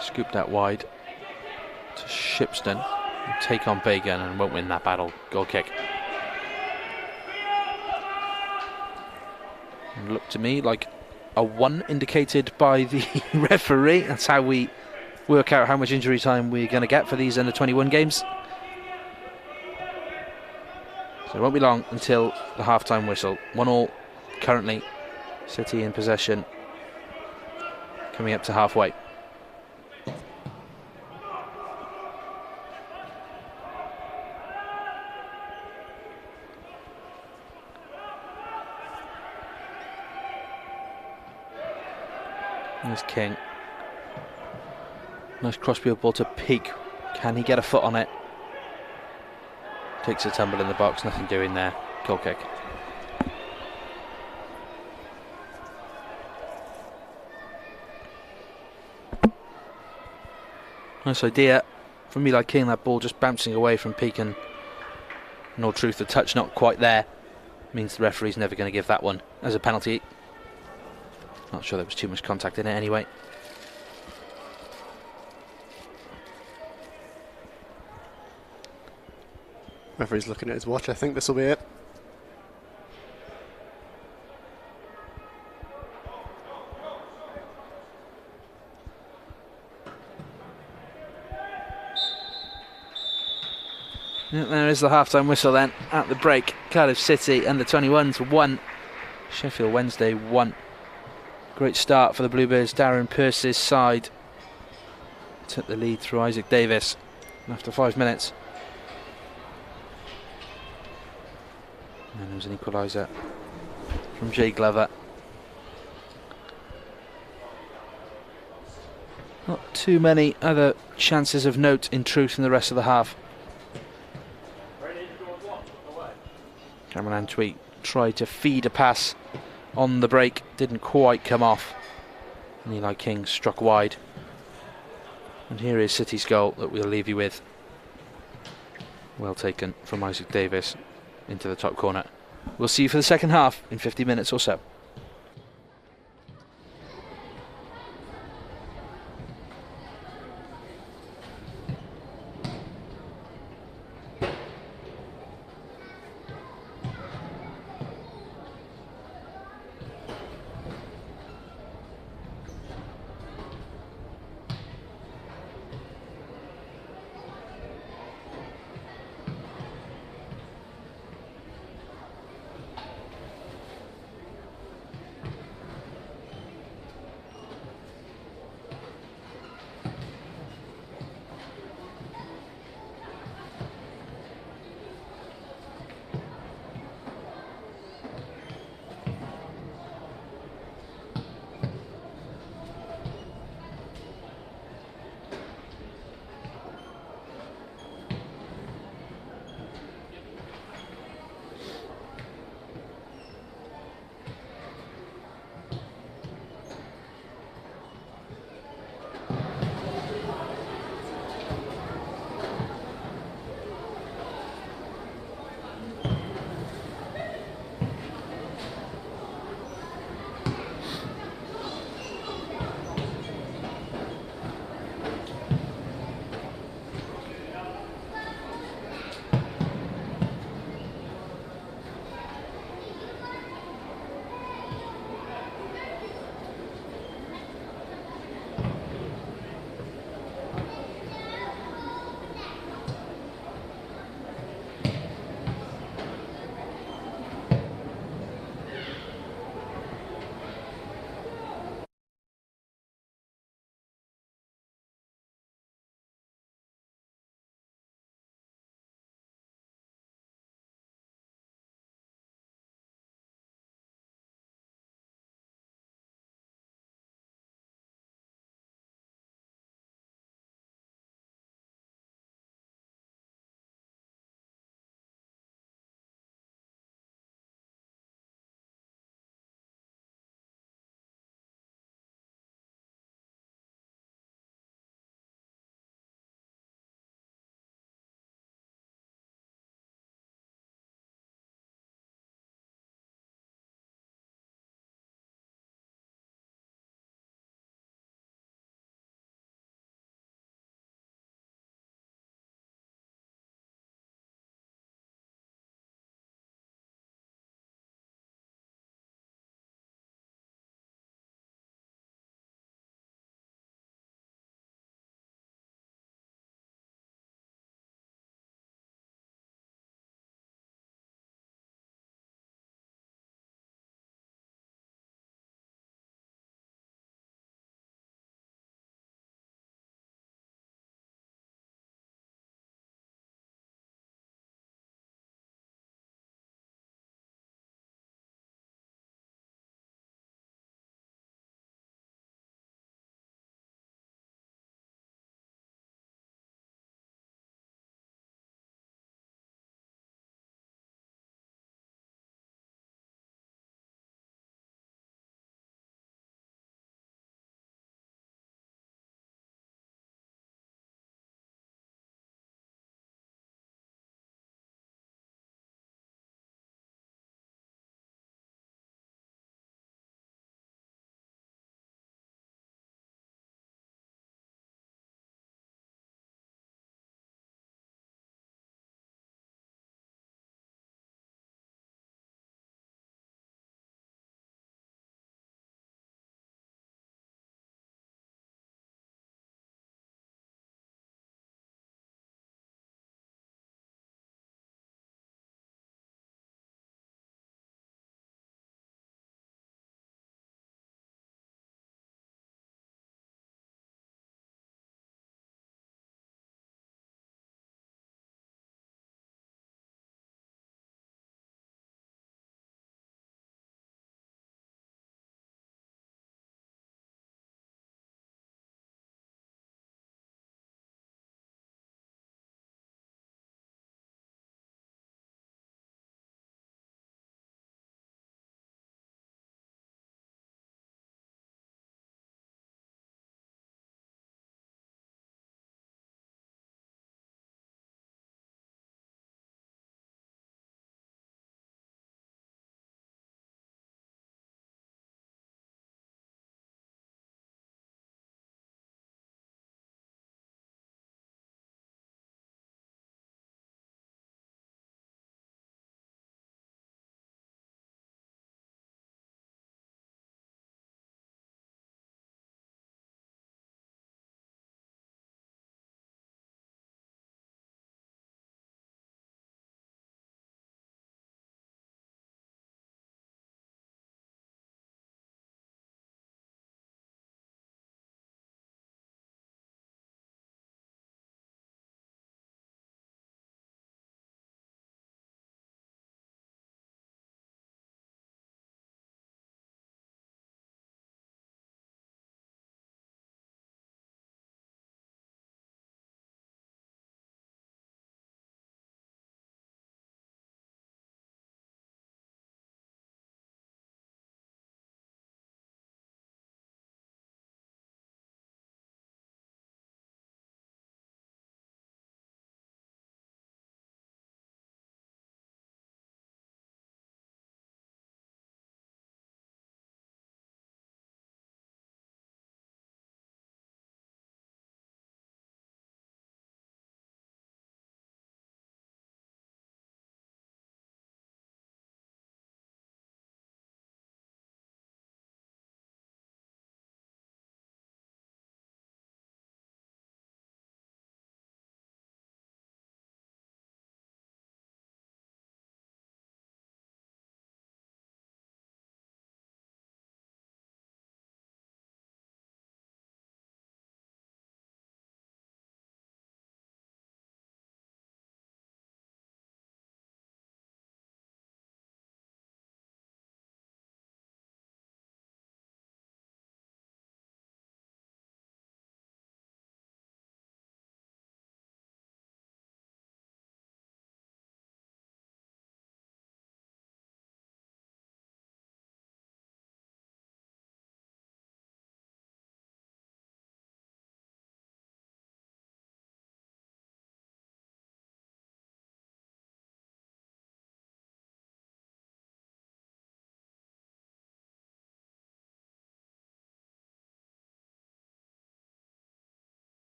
Scooped out wide to Shipston. Take on Bagan and won't win that battle. Goal kick. And looked to me like a 1 indicated by the referee. That's how we work out how much injury time we're going to get for these under 21 games. So it won't be long until the half-time whistle. 1-1 currently. City in possession. Coming up to halfway. There's King. Nice crossfield ball to Peak. Can he get a foot on it? Takes a tumble in the box, nothing doing there. Goal kick. Nice idea from Eli King, that ball just bouncing away from Peak, and in all truth the touch not quite there. Means the referee's never going to give that one as a penalty. Not sure there was too much contact in it anyway. Referee's looking at his watch. I think this will be it. And there is the half-time whistle then at the break. Cardiff City and the 21s 1. Sheffield Wednesday 1. Great start for the Bluebirds. Darren Pearce's side took the lead through Isaac Davis after 5 minutes. And there was an equaliser from Jay Glover. Not too many other chances of note in truth in the rest of the half. Cameron Antwi tried to feed a pass on the break, didn't quite come off. And Eli King struck wide. And here is City's goal that we'll leave you with. Well taken from Isaac Davis into the top corner. We'll see you for the second half in 50 minutes or so.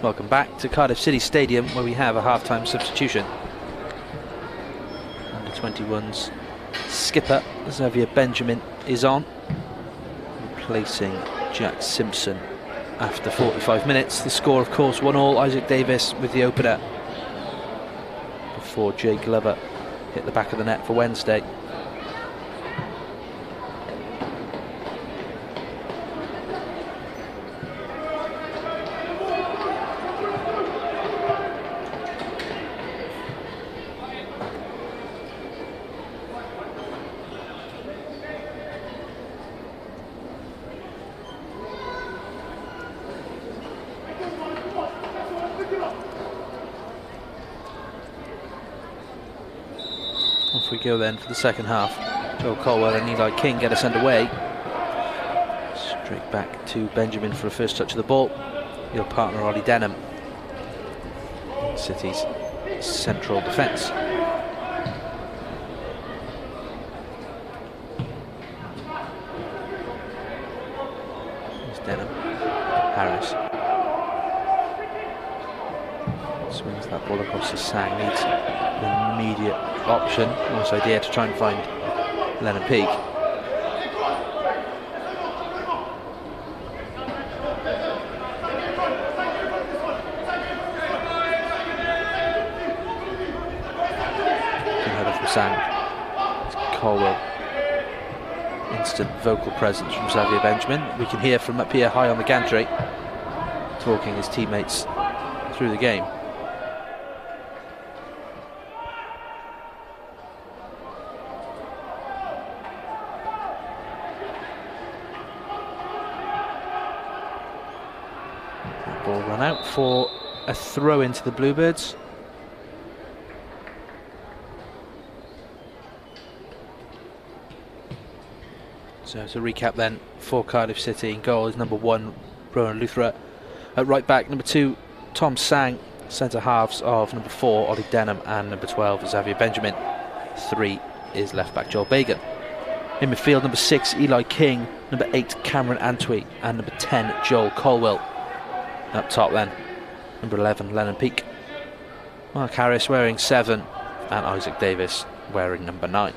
Welcome back to Cardiff City Stadium, where we have a half-time substitution. Under 21's skipper Xavier Benjamin is on, replacing Jack Simpson after 45 minutes. The score, of course, 1-1. Isaac Davis with the opener before Jay Glover hit the back of the net for Wednesday. Off we go then for the second half. Joel Colwell and Eli King get us underway. Straight back to Benjamin for a first touch of the ball. Your partner Ollie Denham. City's central defence. Here's Denham. Harris. Swings that ball across to Sang. Needs an immediate option. Nice idea to try and find Lennon Peake. Good header from Sang. It's Colwell. Instant vocal presence from Xavier Benjamin. We can hear from up here high on the gantry, talking his teammates through the game. Ball run out for a throw into the Bluebirds. So to recap then, for Cardiff City, in goal is number 1 Rowan Luthra, at right back number 2 Tom Sang, centre halves of number 4 Ollie Denham and number 12 Xavier Benjamin. 3 is left back Joel Bagan. In midfield, number 6 Eli King, number 8 Cameron Antwi and number 10 Joel Colwell. Up top then, number 11 Lennon Peake, Mark Harris wearing 7 and Isaac Davis wearing number 9.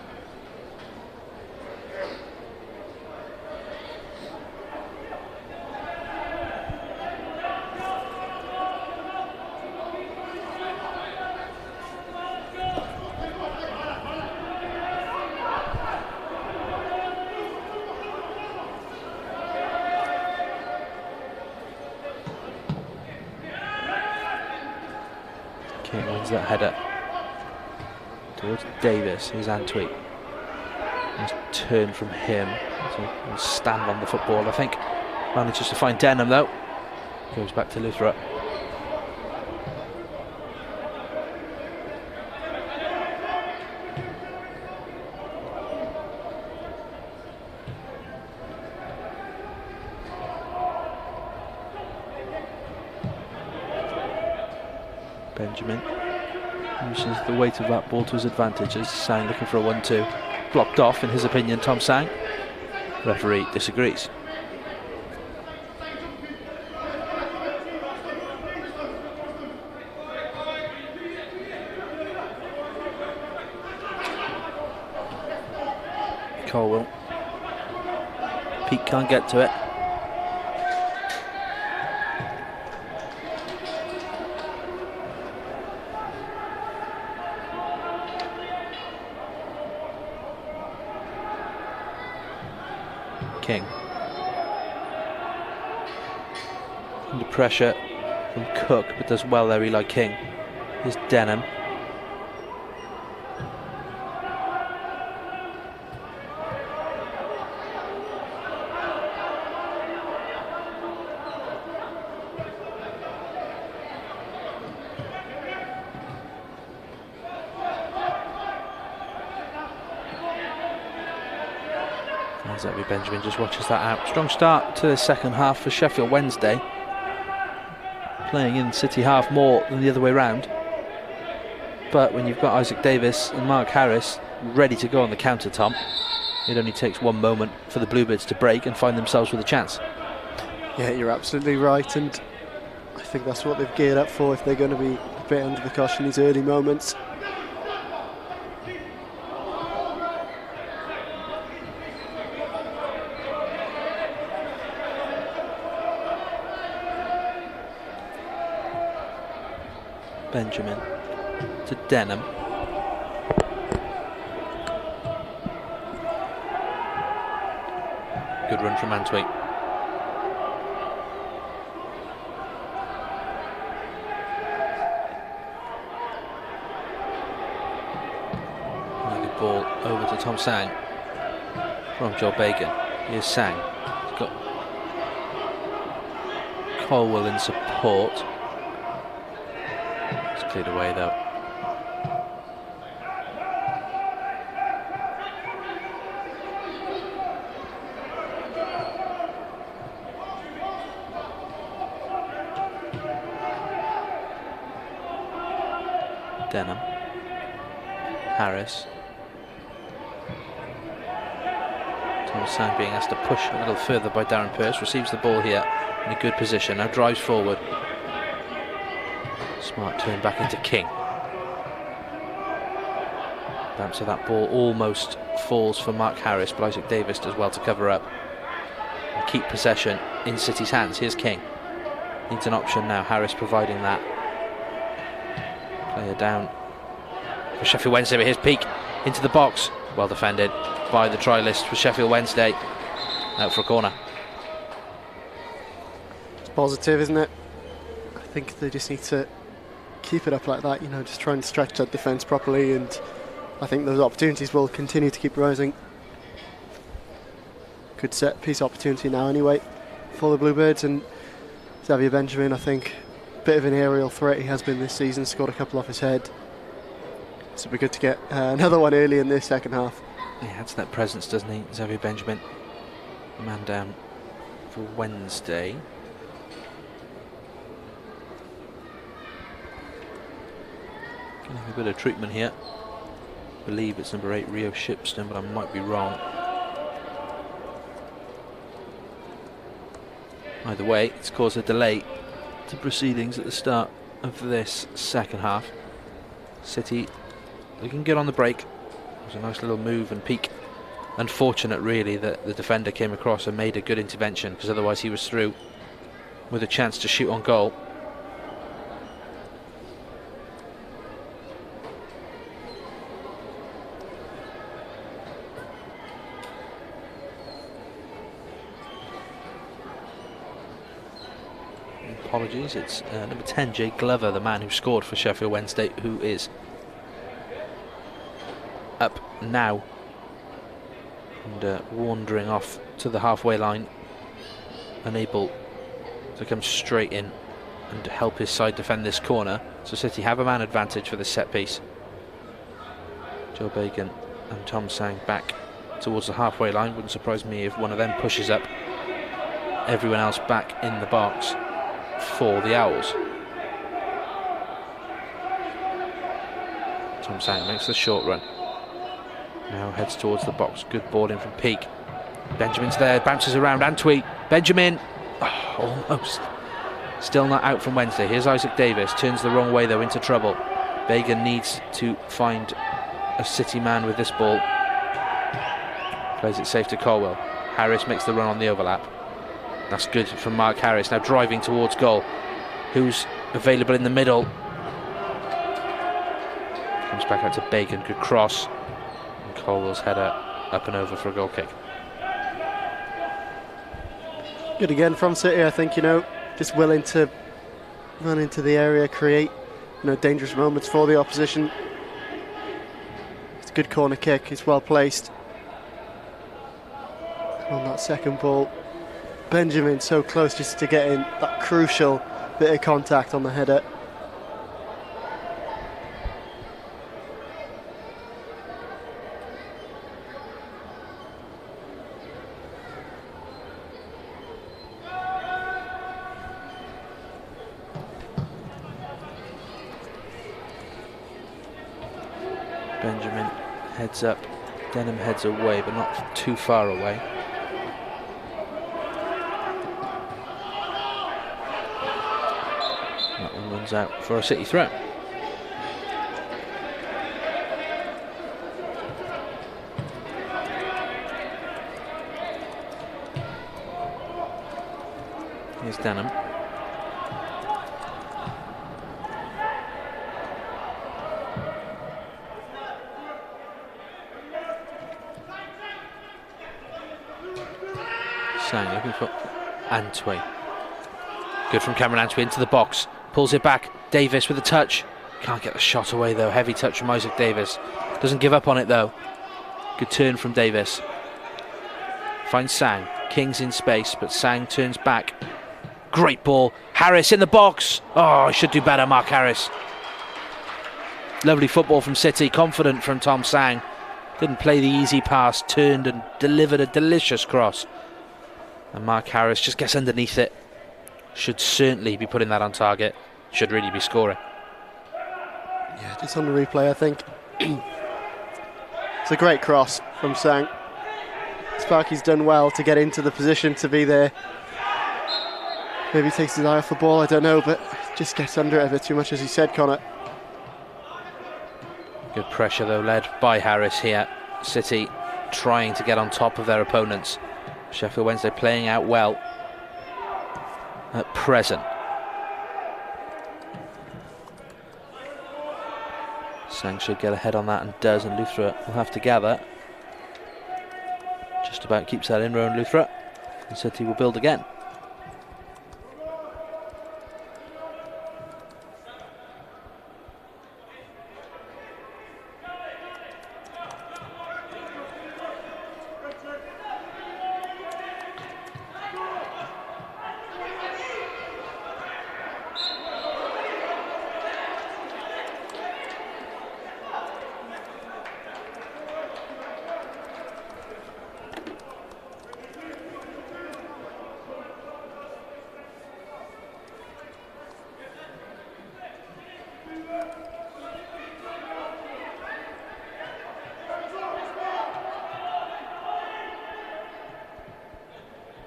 King wins that header towards Davis. Here's Antwi. Nice turn from him. So he'll stand on the football, I think. Manages to find Denham though. Goes back to Luthra. Benjamin uses the weight of that ball to his advantage as Sang looking for a 1-2. Blocked off, in his opinion, Tom Sang. Referee disagrees. Colwell. Peake can't get to it. King. Under pressure from Cook, but does well there, Eli King. Here's Denham. Xavier Benjamin just watches that out. Strong start to the second half for Sheffield Wednesday. Playing in City half more than the other way round. But when you've got Isaac Davis and Mark Harris ready to go on the counter, Tom, it only takes one moment for the Bluebirds to break and find themselves with a chance. Yeah, you're absolutely right. And I think that's what they've geared up for if they're going to be a bit under the cosh in these early moments. Benjamin to Denham. Good run from Antwi. Good ball over to Tom Sang from Joe Bacon. Here's Sang. He's got Colwell in support. It's cleared away though. Denham, Harris, Thomas Sang being asked to push a little further by Darren Pearce, receives the ball here in a good position, now drives forward. Smart turn back into King. So that ball almost falls for Mark Harris, but Isaac Davis does well to cover up and keep possession in City's hands. Here's King, needs an option now, Harris providing that. Player down for Sheffield Wednesday, but here's Peake into the box. Well defended by the try list for Sheffield Wednesday. Out for a corner. It's positive, isn't it? I think they just need to keep it up like that, you know, just try and stretch that defence properly, and I think those opportunities will continue to keep rising. Good set piece opportunity now anyway for the Bluebirds, and Xavier Benjamin, I think, bit of an aerial threat he has been this season, scored a couple off his head. So it'd be good to get another one early in this second half. He adds that presence, doesn't he, Xavier Benjamin? Man down for Wednesday. Getting a bit of treatment here. I believe it's number 8, Rio Shipston, but I might be wrong. Either way, it's caused a delay to proceedings at the start of this second half. City, they can get on the break. It was a nice little move, and Peake, unfortunate really that the defender came across and made a good intervention, because otherwise he was through with a chance to shoot on goal. Apologies, it's number 10, Jay Glover, the man who scored for Sheffield Wednesday, who is up now and wandering off to the halfway line, unable to come straight in and help his side defend this corner. So City have a man advantage for this set piece. Joe Bacon and Tom Sang back towards the halfway line. Wouldn't surprise me if one of them pushes up. Everyone else back in the box for the Owls. Tom Sang makes the short run. Now heads towards the box. Good ball in from Peake. Benjamin's there, bounces around. Antwi. Benjamin. Oh, almost. Still not out from Wednesday. Here's Isaac Davis. Turns the wrong way though, into trouble. Bacon needs to find a City man with this ball. Plays it safe to Colwell. Harris makes the run on the overlap. That's good from Mark Harris, now driving towards goal. Who's available in the middle? Comes back out to Bacon, good cross. And Colwell's header up and over for a goal kick. Good again from City, I think, you know, just willing to run into the area, create, you know, dangerous moments for the opposition. It's a good corner kick, it's well placed. On that second ball, Benjamin so close just to getting that crucial bit of contact on the header. Benjamin heads up, Denham heads away, but not too far away. Ball's out for a City throw. Here's Denham. Sang looking for Antwi. Good from Cameron Antwi into the box. Pulls it back. Davis with a touch. Can't get the shot away though. Heavy touch from Isaac Davis. Doesn't give up on it though. Good turn from Davis. Finds Sang. King's in space, but Sang turns back. Great ball. Harris in the box. Oh, he should do better, Mark Harris. Lovely football from City. Confident from Tom Sang. Didn't play the easy pass. Turned and delivered a delicious cross. And Mark Harris just gets underneath it. Should certainly be putting that on target. Should really be scoring. Yeah, just on the replay, I think. It's a great cross from Sang. Sparky's done well to get into the position to be there. Maybe he takes his eye off the ball, I don't know, but just gets under it a bit too much, as you said, Connor. Good pressure though, led by Harris here. City trying to get on top of their opponents. Sheffield Wednesday playing out well at present. Sang should get ahead on that and does, and Luthra will have to gather. Just about keeps that in, Rowan Luthra, and City will build again.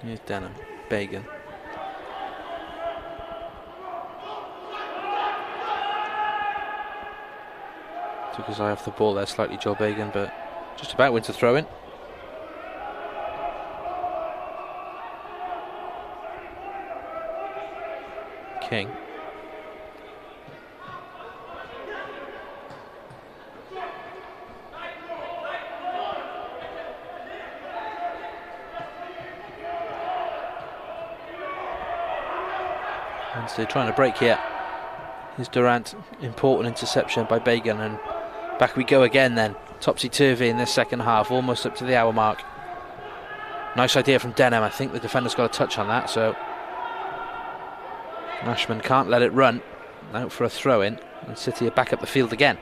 Here's Denham, Bagan. Took his eye off the ball there slightly, Joel Bagan, but just about went to throw in. King. Wednesday trying to break here. Here's Durant, important interception by Bagan, and back we go again then. Topsy-turvy in this second half, almost up to the hour mark. Nice idea from Denham. I think the defender's got a touch on that, so Ashman can't let it run. Out for a throw-in, and City are back up the field again.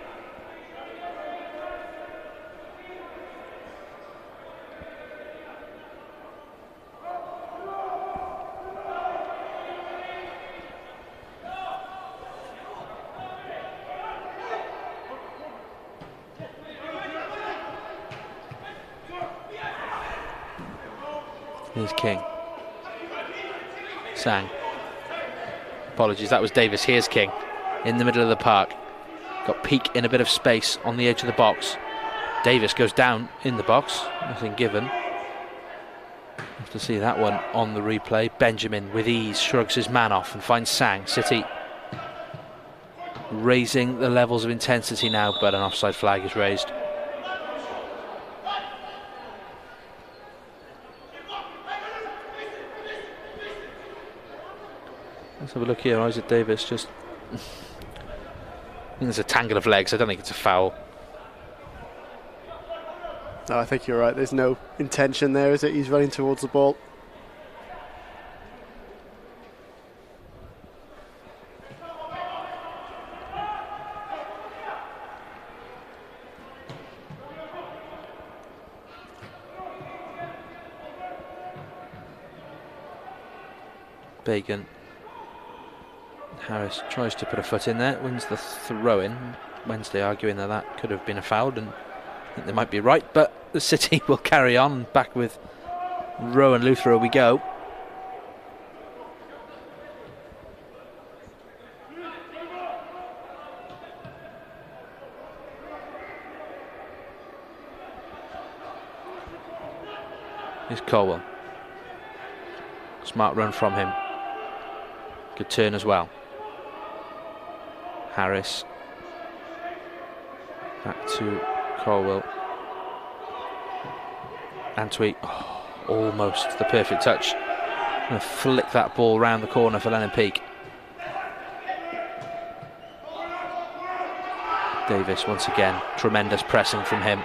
Here's King. Sang. Apologies, that was Davis. Here's King in the middle of the park. Got Peake in a bit of space on the edge of the box. Davis goes down in the box. Nothing given. Have to see that one on the replay. Benjamin with ease shrugs his man off and finds Sang. City raising the levels of intensity now, but an offside flag is raised. Let's have a look here. Isaac Davis just... I think there's a tangle of legs. I don't think it's a foul. No, I think you're right. There's no intention there, is it? He's running towards the ball. Bagan. Harris tries to put a foot in there, wins the throw-in. Wednesday arguing that that could have been a foul, and I think they might be right, but the City will carry on. Back with Rowan Luthra we go. Here's Colwell. Smart run from him. Good turn as well. Harris. Back to Colwell. Antwi. Oh, almost the perfect touch. Gonna flick that ball round the corner for Lennon Peake. Davis once again, tremendous pressing from him.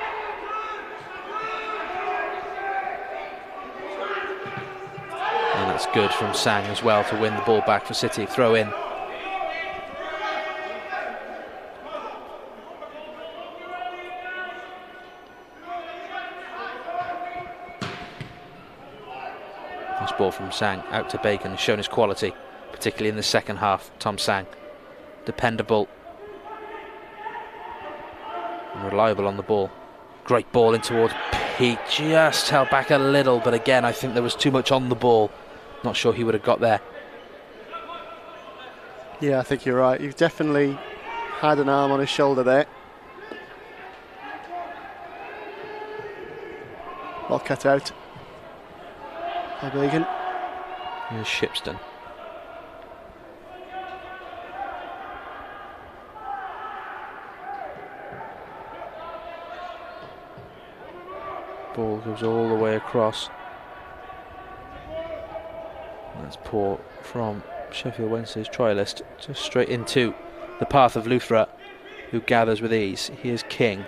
And that's good from Sang as well to win the ball back for City. Throw in. Nice ball from Sang out to Bacon, has shown his quality, particularly in the second half. Tom Sang, dependable and reliable on the ball. Great ball in towards Peake, just held back a little, but again I think there was too much on the ball. Not sure he would have got there. Yeah, I think you're right. You've definitely had an arm on his shoulder there. Well cut out by Bacon. Here's Shipston. Ball goes all the way across. That's poor from Sheffield Wednesday's trialist, just straight into the path of Luthra, who gathers with ease. Here's King.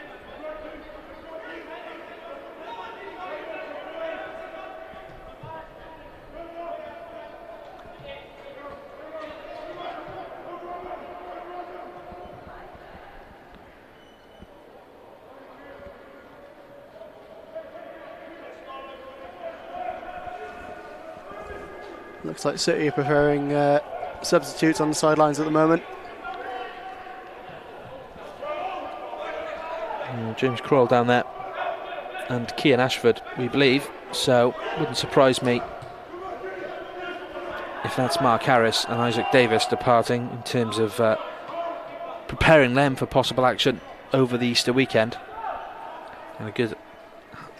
Looks like City are preferring substitutes on the sidelines at the moment. James Crowell down there, and Kian Ashford, we believe, so wouldn't surprise me if that's Mark Harris and Isaac Davis departing in terms of preparing them for possible action over the Easter weekend. And a good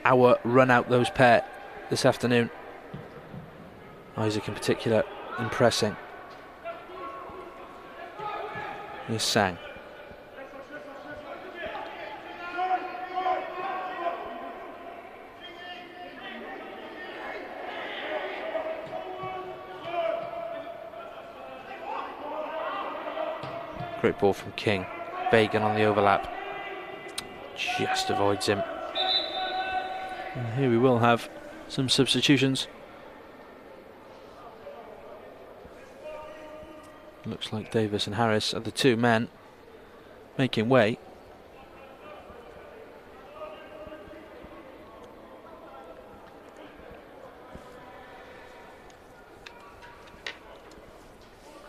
hour run out those pair this afternoon. Isaac in particular impressing. Here's Sang. Great ball from King. Bacon on the overlap. Just avoids him. And here we will have some substitutions. Looks like Davis and Harris are the two men making way.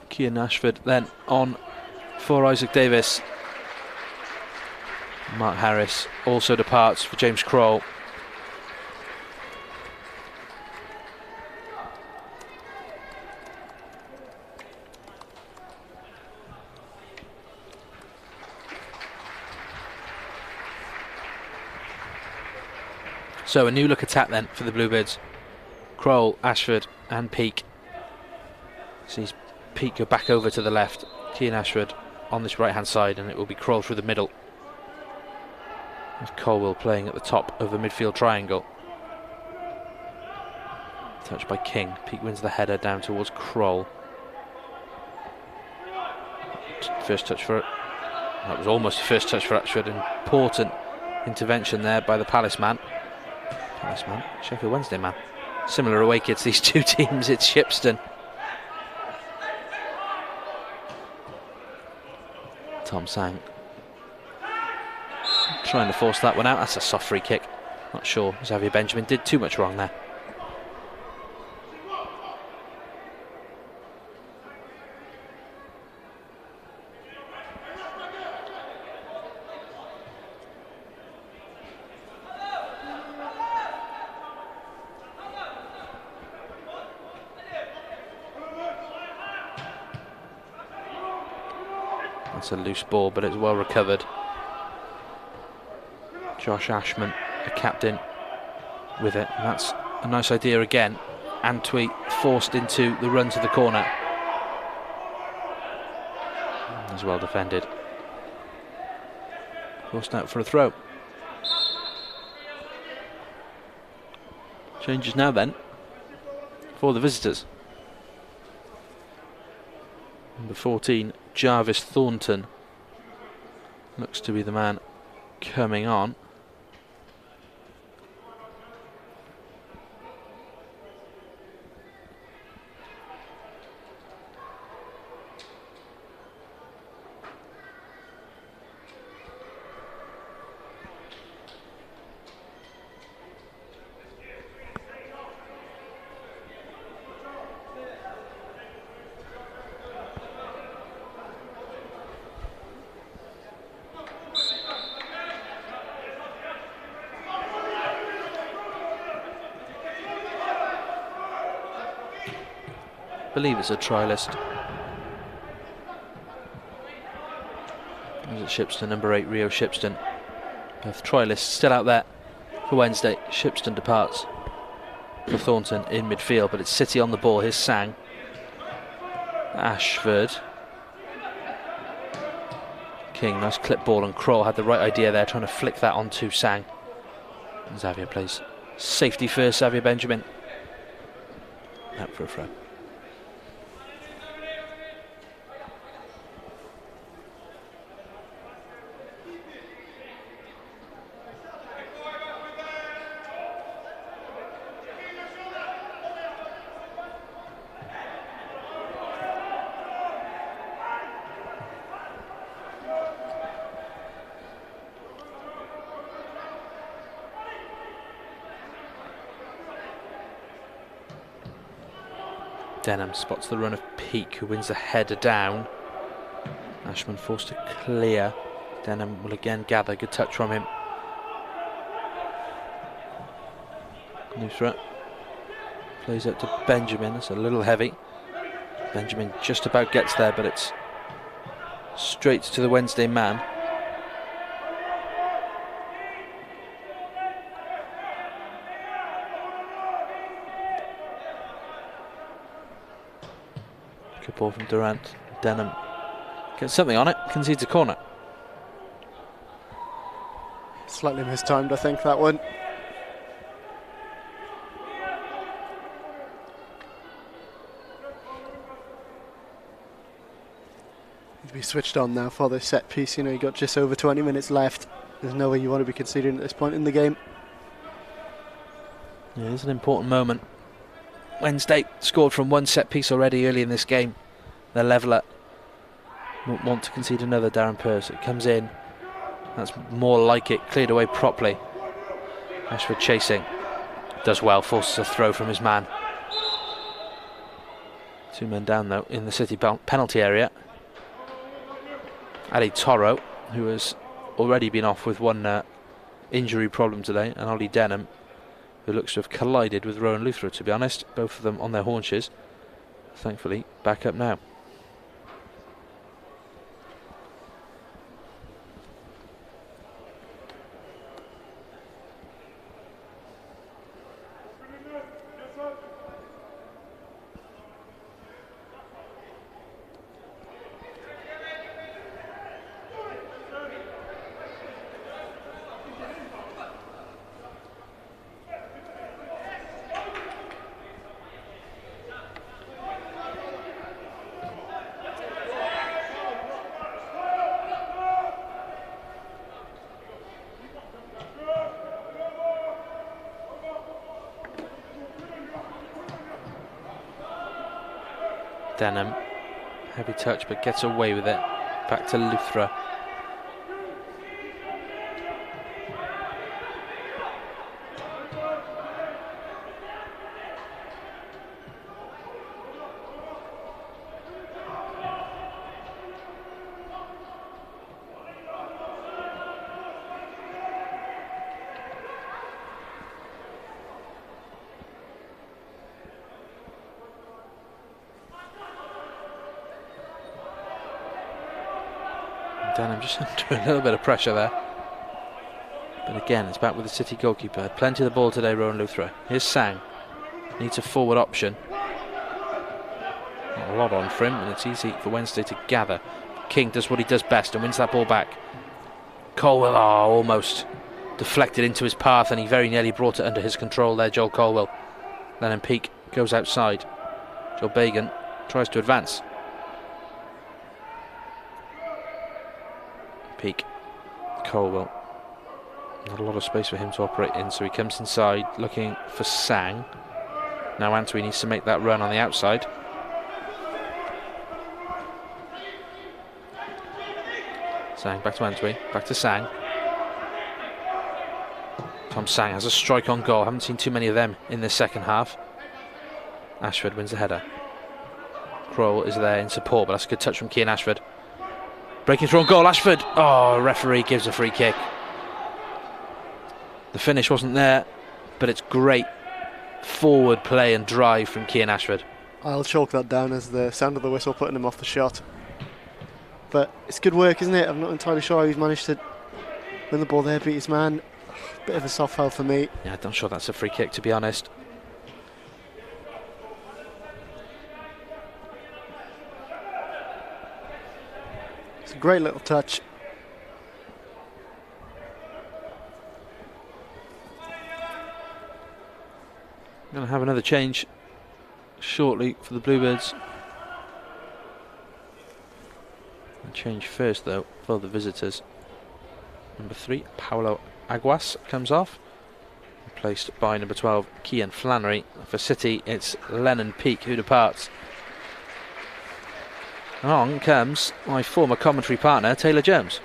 Kian Ashford then on for Isaac Davis. Mark Harris also departs for James Crowell. So a new look attack then for the Bluebirds. Crowell, Ashford and Peake. Sees Peake go back over to the left. Kian Ashford on this right hand side, and it will be Crowell through the middle. There's Colwell playing at the top of the midfield triangle. Touched by King. Peake wins the header down towards Crowell. First touch for it. That was almost the first touch for Ashford. Important intervention there by the Palace man. Palace man, Sheffield Wednesday man. Similar away kits, these two teams. It's Shipston. Tom Sang trying to force that one out. That's a soft free kick. Not sure Xavier Benjamin did too much wrong there. That's a loose ball, but it's well recovered. Josh Ashman, the captain, with it. And that's a nice idea again. Antwi forced into the run to the corner. As well defended. Forced out for a throw. Changes now then for the visitors. Number 14, Jarvis Thornton, looks to be the man coming on. I believe it's a trialist. Is it Shipston, number 8, Rio Shipston. Both trialists still out there for Wednesday. Shipston departs for Thornton in midfield, but it's City on the ball. Here's Sang. Ashford. King, nice clip ball, and Kroll had the right idea there, trying to flick that onto Sang. And Xavier plays safety first, Xavier Benjamin. Out for a throw. Denham spots the run of Peake, who wins the header down. Ashman forced to clear. Denham will again gather. Good touch from him. Nuthra plays up to Benjamin. That's a little heavy. Benjamin just about gets there, but it's straight to the Wednesday man. Good ball from Durant. Denham gets something on it, concedes a corner. Slightly mistimed, I think, that one. Need to be switched on now for this set piece. You know, you got just over 20 minutes left. There's no way you want to be conceding at this point in the game. Yeah, it's an important moment. Wednesday scored from one set piece already early in this game. The leveller won't want to concede another. Darren Pearce, it comes in. That's more like it, cleared away properly. Ashford chasing, does well, forces a throw from his man. 2 men down though in the City penalty area. Ali Toro, who has already been off with one injury problem today, and Ollie Denham, who looks to have collided with Rowan Luthra, to be honest. Both of them on their haunches. Thankfully, back up now. Denham, heavy touch but gets away with it. Back to Luthra. Denham just under a little bit of pressure there. But again, it's back with the City goalkeeper. Had plenty of the ball today, Rowan Luthra. Here's Sang. Needs a forward option. Not a lot on for him, and it's easy for Wednesday to gather. King does what he does best and wins that ball back. Colwell, almost deflected into his path, and he very nearly brought it under his control there, Joel Colwell. Lennon Peake goes outside. Joe Bagan tries to advance. Peake, Colwell. Not a lot of space for him to operate in, so he comes inside looking for Sang. Now Antwi needs to make that run on the outside. Sang back to Antwi, back to Sang. Tom Sang has a strike on goal. Haven't seen too many of them in this second half. Ashford wins the header. Crowell is there in support, but that's a good touch from Cian Ashford. Breaking through on goal, Ashford. Referee gives a free kick. The finish wasn't there, but it's great forward play and drive from Cian Ashford. I'll chalk that down as the sound of the whistle putting him off the shot. But it's good work, isn't it? I'm not entirely sure how he's managed to win the ball there, beat his man. Bit of a soft foul for me. Yeah, I'm not sure that's a free kick, to be honest. It's a great little touch. Going to have another change shortly for the Bluebirds. A change first, though, for the visitors. Number 3, Paolo Aguas comes off, replaced by number 12, Cian Flannery. For City, it's Lennon Peake who departs. Along comes my former commentary partner, Taylor Jones.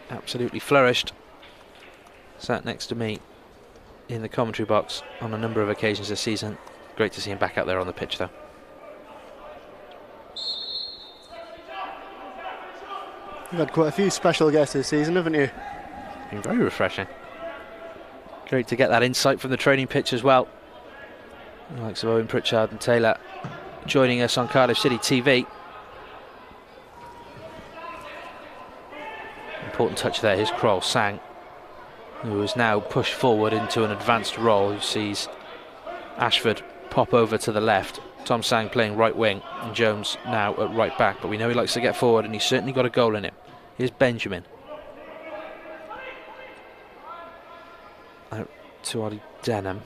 Absolutely flourished. Sat next to me in the commentary box on a number of occasions this season. Great to see him back out there on the pitch, though. You've had quite a few special guests this season, haven't you? Been very refreshing. Great to get that insight from the training pitch as well. The likes of Owen Pritchard and Taylor joining us on Cardiff City TV. Important touch there. Here's Kroll Sang, who is now pushed forward into an advanced role, who sees Ashford pop over to the left. Tom Sang playing right wing, and Jones now at right back, but we know he likes to get forward, and he's certainly got a goal in him. Here's Benjamin. Out to Ollie Denham.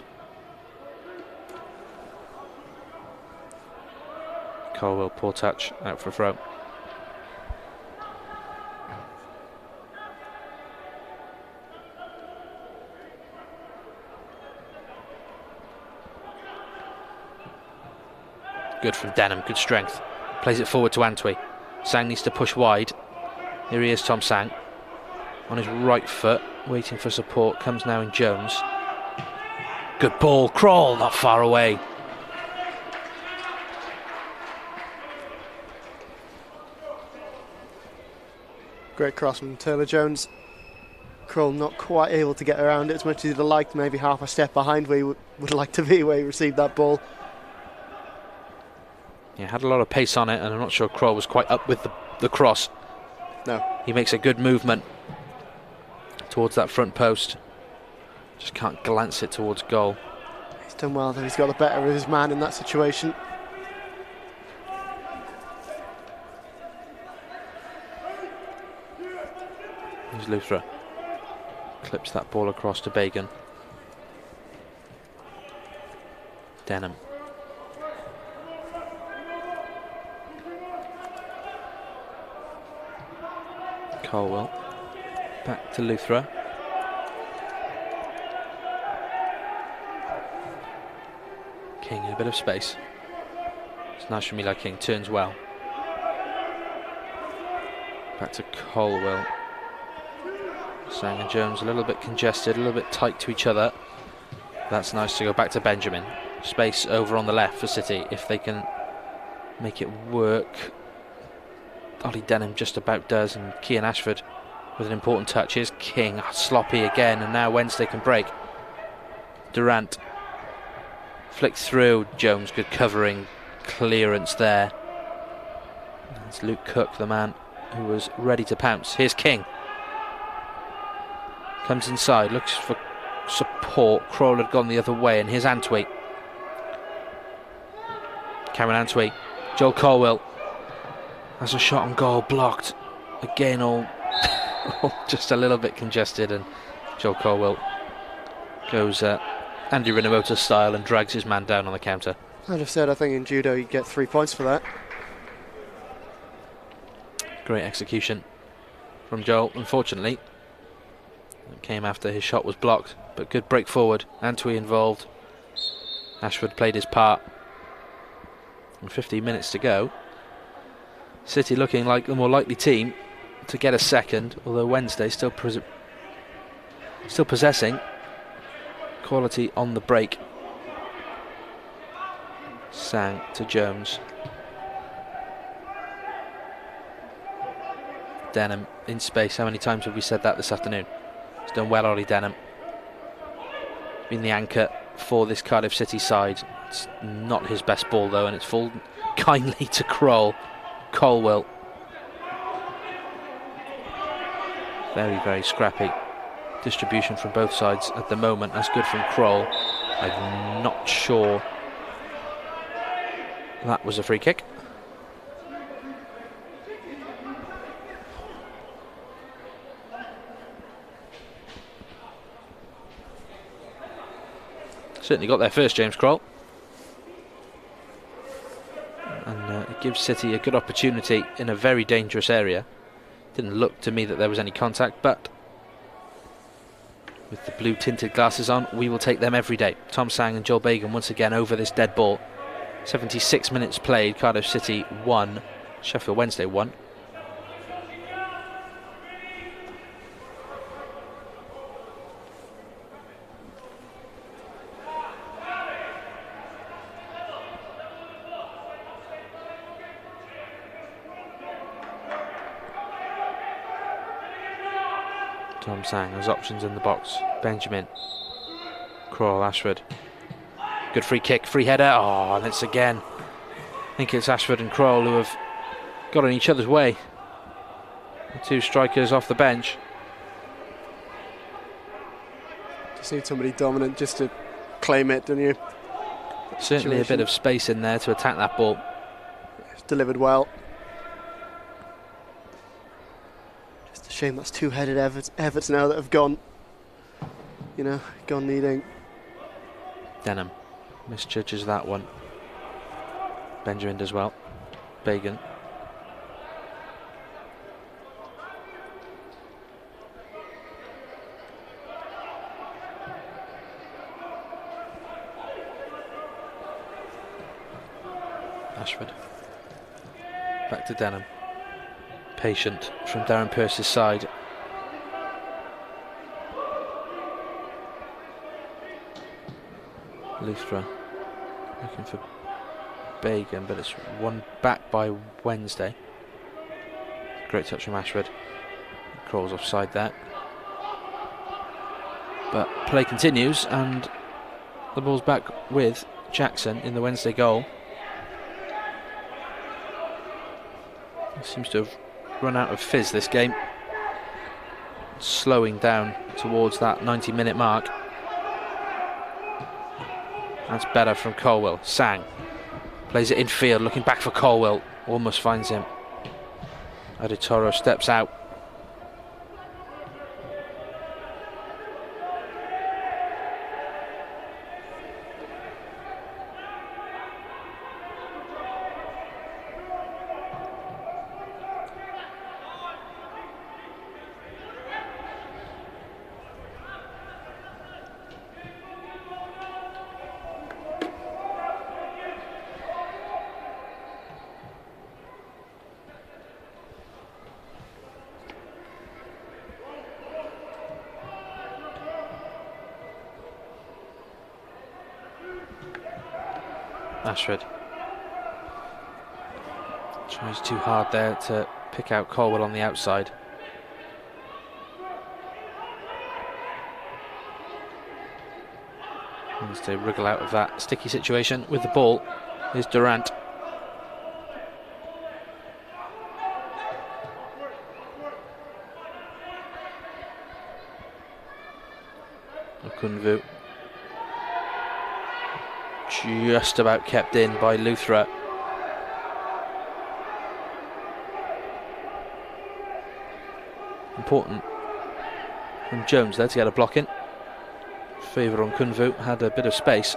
Colwell, poor touch, out for a throw. Good from Denham, good strength. Plays it forward to Antwi. Sang needs to push wide. Here he is, Tom Sang. On his right foot, waiting for support, comes now in Jones. Good ball, Kroll, not far away. Great cross from Taylor Jones. Kroll not quite able to get around it as much as he'd have liked, maybe half a step behind where he would like to be where he received that ball. Yeah, had a lot of pace on it, and I'm not sure Kroll was quite up with the cross. No. He makes a good movement towards that front post. Just can't glance it towards goal. He's done well though, he's got the better of his man in that situation. Here's Luthra. Clips that ball across to Bagan. Denham. Colwell. Back to Luthra. King in a bit of space. It's nice from Eli King, turns well. Back to Colwell. Sang and Jones a little bit congested, a little bit tight to each other. That's nice to go back to Benjamin. Space over on the left for City if they can make it work. Ollie Denham just about does, and Cian Ashford with an important touch. Here's King, sloppy again, and now Wednesday can break. Durant flicked through. Jones, good covering, clearance there. It's Luke Cook, the man who was ready to pounce. Here's King. Comes inside, looks for support. Kroll had gone the other way, and here's Antwi. Cameron Antwi. Joel Colwell has a shot on goal, blocked. Again, all just a little bit congested, and Joel Colwell goes Andy Rinamoto style and drags his man down on the counter. I just said I think in judo you get 3 points for that. Great execution from Joel. Unfortunately, it came after his shot was blocked, but good break forward. Antwi involved. Ashford played his part. And 15 minutes to go. City looking like the more likely team to get a second, although Wednesday still possessing quality on the break. Sang to Jones. Denham in space. How many times have we said that this afternoon? He's done well, Ollie Denham. Been the anchor for this Cardiff City side. It's not his best ball though, and it's fallen kindly to Colwell. Very, very scrappy distribution from both sides at the moment. That's good from Kroll. I'm not sure that was a free kick. Certainly got there first, James Kroll. And it gives City a good opportunity in a very dangerous area. Didn't look to me that there was any contact, but with the blue tinted glasses on, we will take them every day. Tom Sang and Joel Bagan once again over this dead ball. 76 minutes played. Cardiff City 1, Sheffield Wednesday 1. Tom Sang has options in the box. Benjamin, Kroll, Ashford. Good free kick, free header. Oh, and it's again. I think it's Ashford and Kroll who have got in each other's way. The two strikers off the bench. Just need somebody dominant just to claim it, don't you? Certainly a bit of space in there to attack that ball. It's delivered well. Just a shame that's two-headed efforts now that have gone, gone needing. Denham misjudges that one. Benjamin does well. Bagan. Ashford. Back to Denham. Patient from Darren Pearce's side. Lustra looking for Bagan, but it's won back by Wednesday. Great touch from Ashford. Crawls offside there. But play continues, and the ball's back with Jackson in the Wednesday goal. He seems to have run out of fizz this game. Slowing down towards that 90-minute mark. That's better from Colwell. Sang plays it infield, looking back for Colwell. Almost finds him. Aditoro steps out. Ashford tries too hard there to pick out Colwell on the outside. Wants to wriggle out of that sticky situation with the ball is Durant. Kunvu. Just about kept in by Luthra. Important from Jones there to get a block in. Favour on Kunvu, had a bit of space.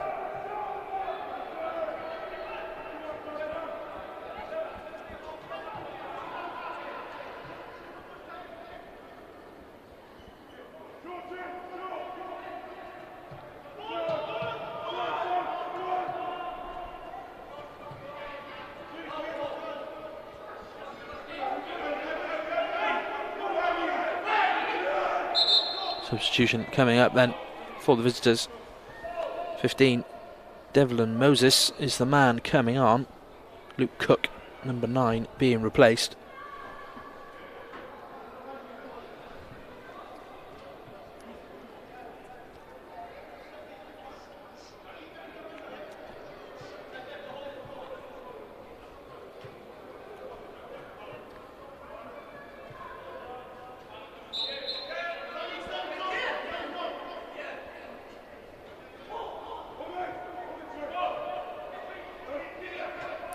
Substitution coming up then for the visitors. 15, Devlin Moses is the man coming on. Luke Cook, number 9, being replaced.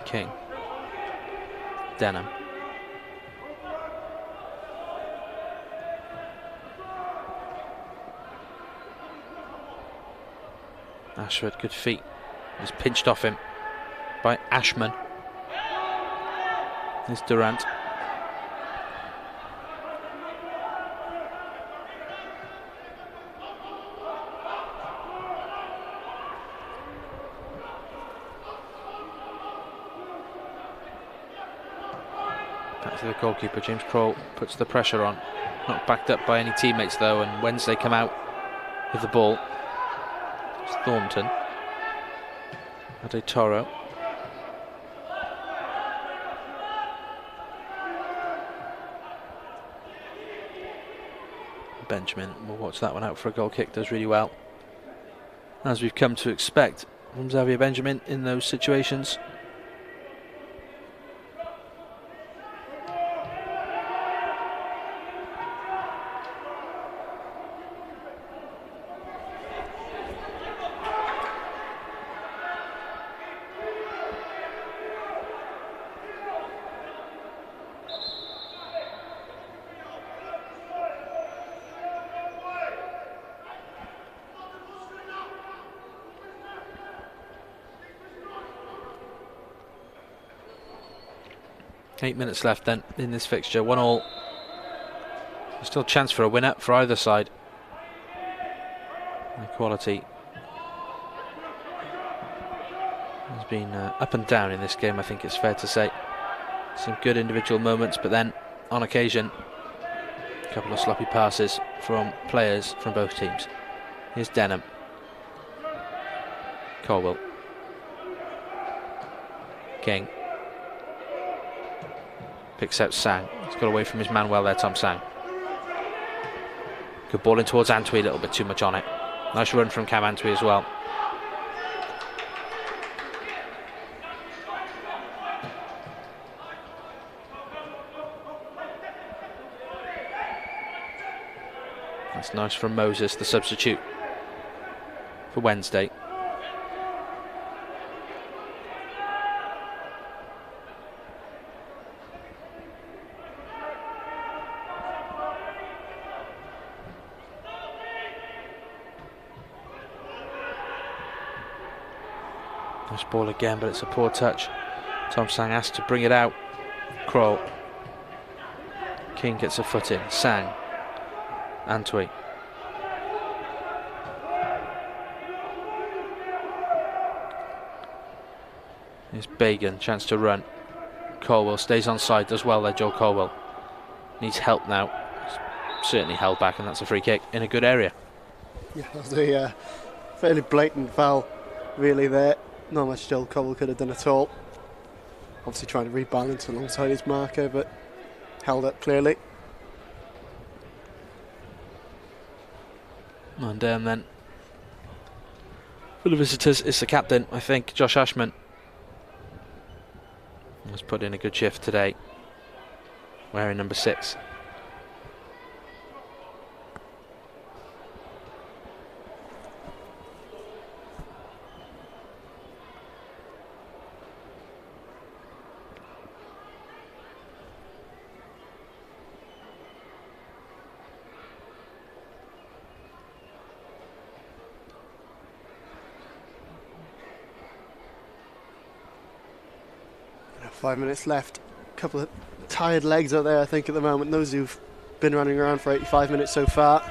King. Denham. Ashford, good feet. Was pinched off him by Ashman. There's Durant. To the goalkeeper, James Kroll puts the pressure on. Not backed up by any teammates though, and Wednesday come out with the ball. It's Thornton. Ade Toro. Benjamin will watch that one out for a goal kick, does really well. As we've come to expect from Xavier Benjamin in those situations. Eight minutes left then in this fixture, 1-1. Still a chance for a winner for either side. The quality has been up and down in this game, I think it's fair to say. Some good individual moments, but then on occasion a couple of sloppy passes from players from both teams. Here's Denham. Colwell. King. Picks out Sang. He's got away from his man well there, Tom Sang. Good ball in towards Antwi, a little bit too much on it. Nice run from Cam Antwi as well. That's nice from Moses, the substitute for Wednesday. Nice ball again, but it's a poor touch. Tom Sang has to bring it out. Kroll. King gets a foot in. Sang. Antwi. Here's Bagan, chance to run. Colwell stays on side, does well there, Joel Colwell. Needs help now. He's certainly held back, and that's a free kick in a good area. Yeah, that was a fairly blatant foul, really, there. Not much Joel Colwell could have done at all. Obviously trying to rebalance alongside his marker, but held up clearly. And then for the visitors, it's the captain, I think, Josh Ashman. Has put in a good shift today, wearing number 6. 5 minutes left. A couple of tired legs out there, I think, at the moment. Those who've been running around for 85 minutes so far.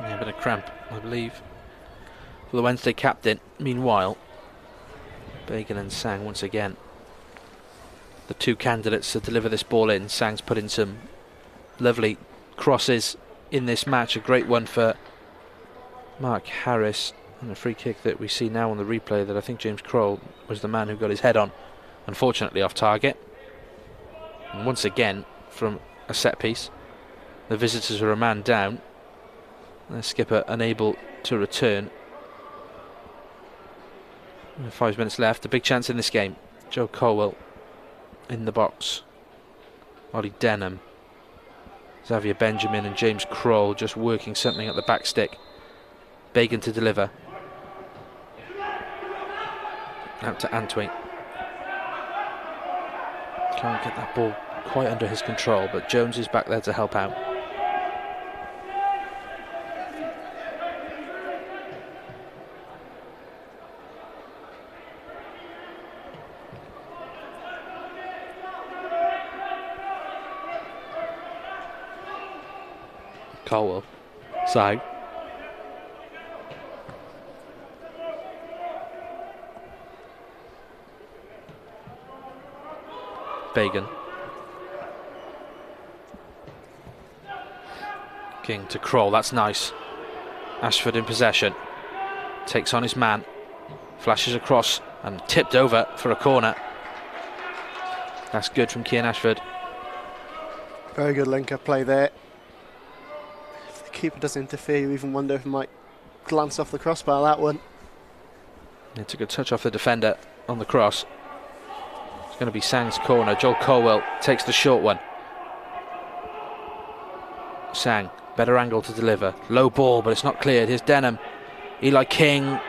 Yeah, a bit of cramp, I believe, for the Wednesday captain. Meanwhile, Bagan and Sang once again, the two candidates to deliver this ball in. Sang's put in some lovely crosses in this match. A great one for Mark Harris, and a free kick that we see now on the replay that I think James Kroll was the man who got his head on, unfortunately off target. And once again, from a set piece, the visitors are a man down. The skipper unable to return. 5 minutes left, a big chance in this game. Joe Colwell in the box. Ollie Denham, Xavier Benjamin and James Kroll just working something at the back stick. Bagan to deliver. Out to Antwi. Can't get that ball quite under his control, but Jones is back there to help out. Colwell. Side. Bagan. King to Kroll, that's nice. Ashford in possession. Takes on his man. Flashes across and tipped over for a corner. That's good from Cian Ashford. Very good link-up play there. If the keeper doesn't interfere, you even wonder if he might glance off the crossbar, that one. It took a touch off the defender on the cross. It's going to be Sang's corner. Joel Colwell takes the short one. Sang, better angle to deliver. Low ball, but it's not cleared. Here's Denham. Eli King.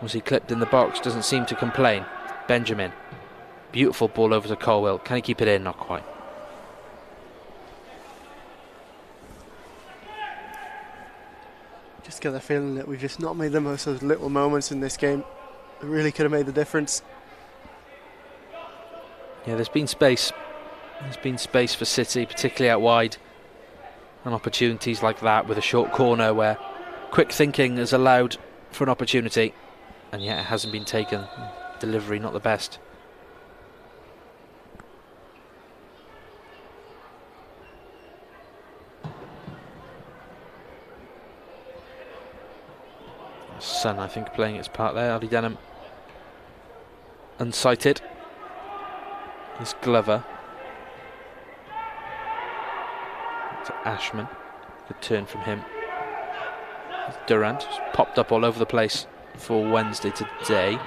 Was he clipped in the box? Doesn't seem to complain. Benjamin. Beautiful ball over to Colwell. Can he keep it in? Not quite. Just get the feeling that we've just not made the most of those little moments in this game. It really could have made the difference. Yeah, there's been space. There's been space for City, particularly out wide. And opportunities like that with a short corner where quick thinking has allowed for an opportunity. And yet it hasn't been taken. Delivery not the best. Son, I think, playing its part there. Ollie Denham unsighted. Here's Glover. To Ashman. Good turn from him. Durant just popped up all over the place for Wednesday today.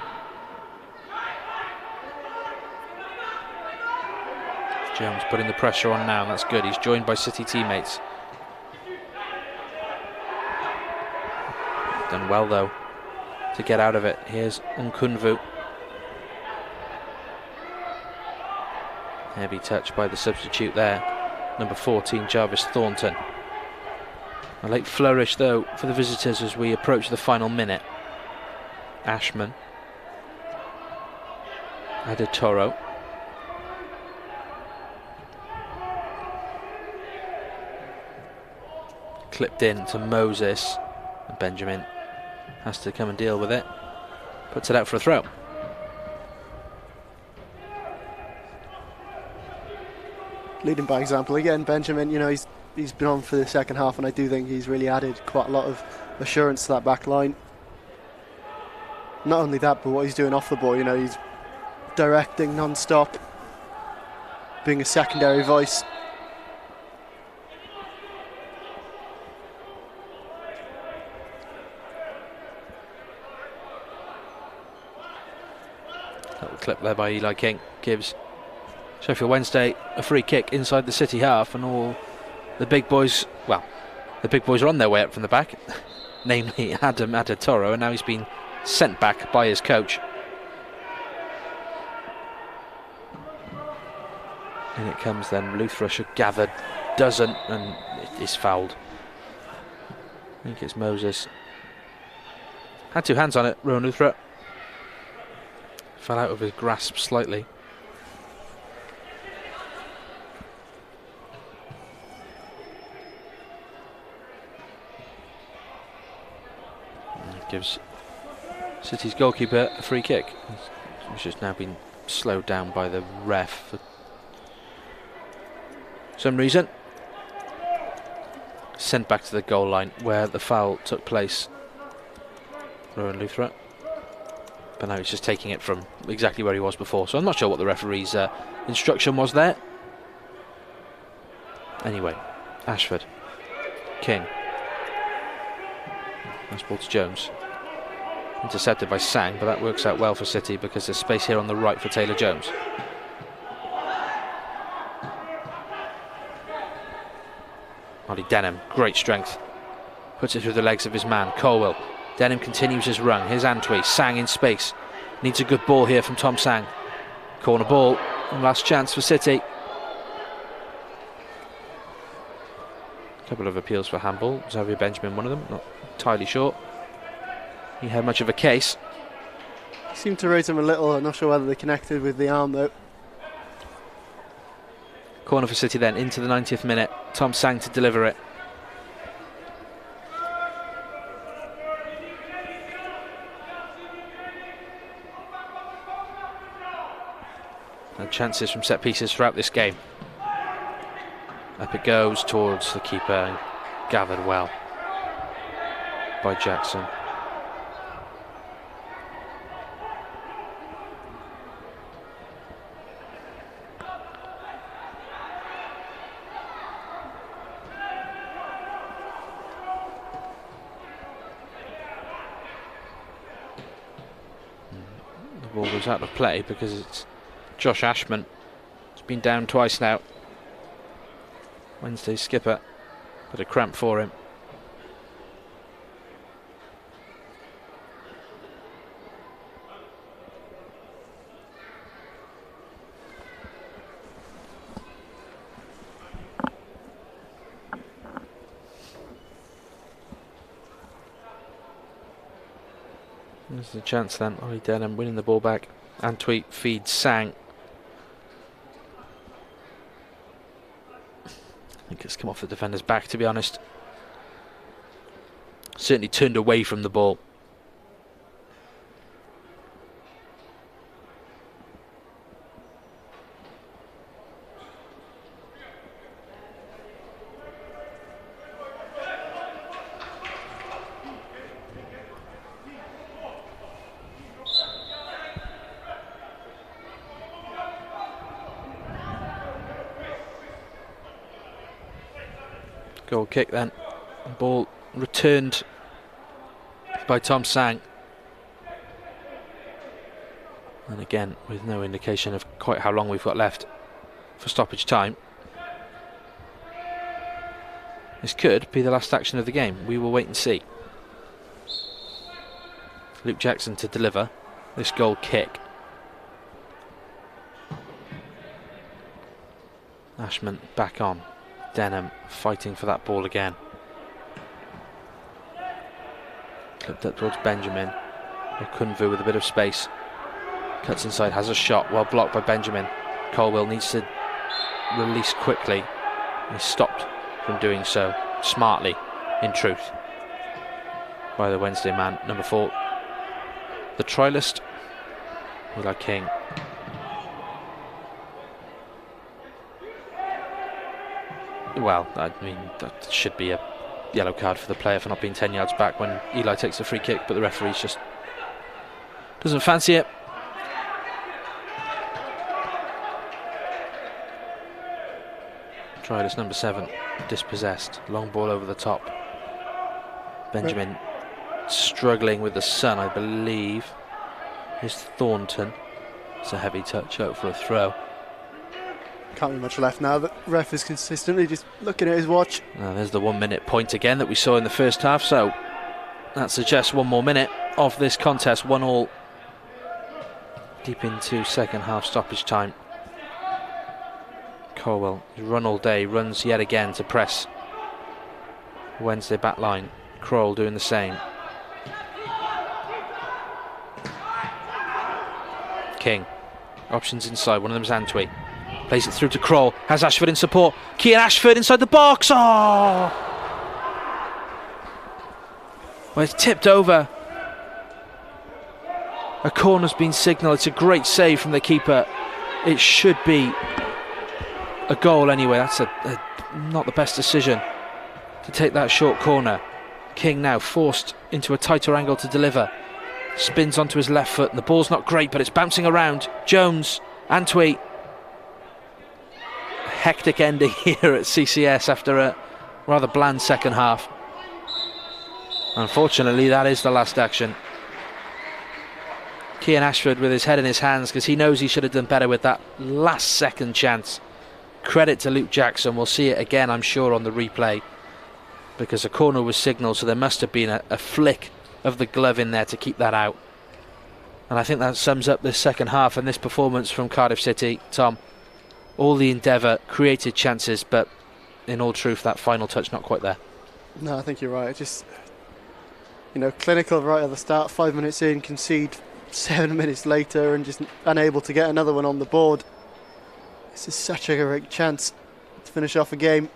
Jones putting the pressure on now. That's good. He's joined by City teammates. Done well though to get out of it. Here's Nkunvu. Heavy touch by the substitute there. Number 14, Jarvis Thornton. A late flourish though for the visitors as we approach the final minute. Ashman. Adetoro. Clipped in to Moses. And Benjamin has to come and deal with it. Puts it out for a throw. Leading by example again, Benjamin. You know, he's been on for the second half, and I do think he's really added quite a lot of assurance to that back line. Not only that, but what he's doing off the ball. You know, he's directing non-stop, being a secondary voice. Little clip there by Eli King gives Sheffield Wednesday a free kick inside the City half, and all the big boys, well, the big boys are on their way up from the back, namely Adam Adetoro, and now he's been sent back by his coach. And it comes then, Luthra should gather, doesn't, and is fouled. I think it's Moses. Had two hands on it, Rowan Luthra. Fell out of his grasp slightly. And it gives City's goalkeeper a free kick, which has now been slowed down by the ref for some reason. Sent back to the goal line where the foul took place. Rowan Luthra. But now he's just taking it from exactly where he was before, so I'm not sure what the referee's instruction was there. Anyway, Ashford, King. Nice ball to Jones. Intercepted by Sang, but that works out well for City because there's space here on the right for Taylor Jones. Ollie Denham, great strength. Puts it through the legs of his man, Colwell. Denham continues his run. Here's Antwi. Sang in space. Needs a good ball here from Tom Sang. Corner ball. And last chance for City. A couple of appeals for handball. Xavier Benjamin, one of them. Not entirely sure. He had much of a case. Seemed to raise him a little. I'm not sure whether they connected with the arm though. Corner for City then into the 90th minute. Tom Sang to deliver it. And chances from set pieces throughout this game. Up it goes towards the keeper and gathered well by Jackson. The ball goes out of play because it's Josh Ashman. He's been down twice now. Wednesday's skipper. Bit of cramp for him. There's the chance then. Ollie Denham winning the ball back. Antwi feeds Sang. I think it's come off the defender's back, to be honest. Certainly turned away from the ball. Goal kick then. Ball returned by Tom Sang. And again, with no indication of quite how long we've got left for stoppage time. This could be the last action of the game. We will wait and see. Luke Jackson to deliver this goal kick. Ashman back on. Denham fighting for that ball again. Clipped up towards Benjamin. Okunvu with a bit of space. Cuts inside, has a shot, well blocked by Benjamin. Colwell needs to release quickly. He's stopped from doing so, smartly, in truth, by the Wednesday man, number 4. The trialist, Eli King. Well, I mean, that should be a yellow card for the player for not being 10 yards back when Eli takes a free kick, but the referee just doesn't fancy it. Trialist number 7, dispossessed. Long ball over the top. Benjamin struggling with the sun, I believe. Is Thornton. It's a heavy touch out for a throw. Can't be much left now. The ref is consistently just looking at his watch. Now there's the 1 minute point again that we saw in the first half, so that suggests one more minute of this contest. 1-1 deep into second half stoppage time. Colwell, he's run all day, runs yet again to press Wednesday back line. Kroll doing the same. King. Options inside. One of them is Antwi. Plays it through to Kroll. Has Ashford in support. Kean Ashford inside the box. Oh! Well, it's tipped over. A corner's been signalled. It's a great save from the keeper. It should be a goal anyway. That's not the best decision to take that short corner. King now forced into a tighter angle to deliver. Spins onto his left foot and the ball's not great, but it's bouncing around. Jones, Antwi. Hectic ending here at CCS after a rather bland second half. Unfortunately, that is the last action. Kean Ashford with his head in his hands because he knows he should have done better with that last second chance. Credit to Luke Jackson. We'll see it again, I'm sure, on the replay, because a corner was signalled, so there must have been a flick of the glove in there to keep that out. And I think that sums up this second half and this performance from Cardiff City. Tom, all the endeavour, created chances, but in all truth, that final touch not quite there. No, I think you're right. Just, clinical right at the start, 5 minutes in, concede 7 minutes later and just unable to get another one on the board. This is such a great chance to finish off a game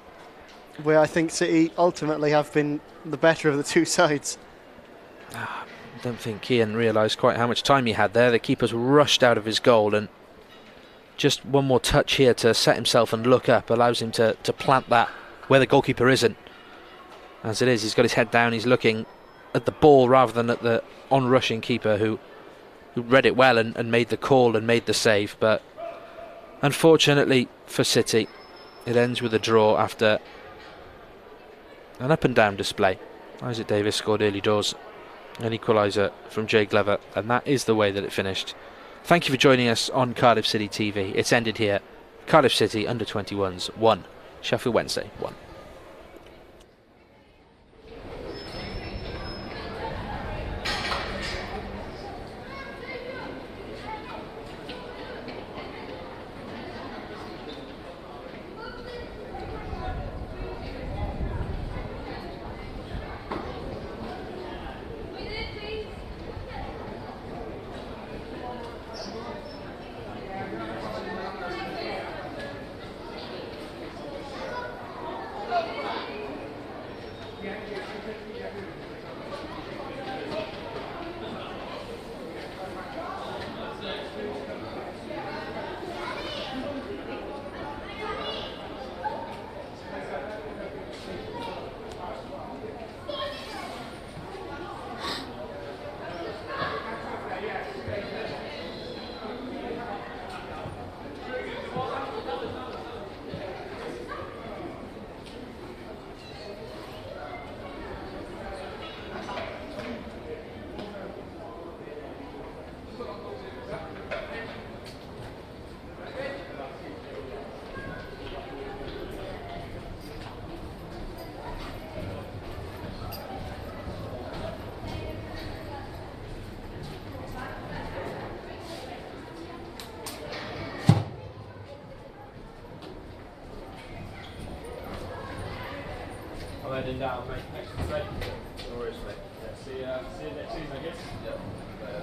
where I think City ultimately have been the better of the two sides. I don't think Kean realised quite how much time he had there. The keeper's rushed out of his goal, and just one more touch here to set himself and look up allows him to plant that where the goalkeeper isn't. As it is, he's got his head down, he's looking at the ball rather than at the on-rushing keeper who read it well and made the call and made the save. But unfortunately for City, it ends with a draw after an up and down display. Isaac Davis scored early doors, an equaliser from Jay Glover, and that is the way that it finished. Thank you for joining us on Cardiff City TV. It's ended here. Cardiff City under-21s 1, Sheffield Wednesday 1. Heading down, mate. Thanks for the trade. No worries, mate. Yeah, see you next season, I guess. Yeah.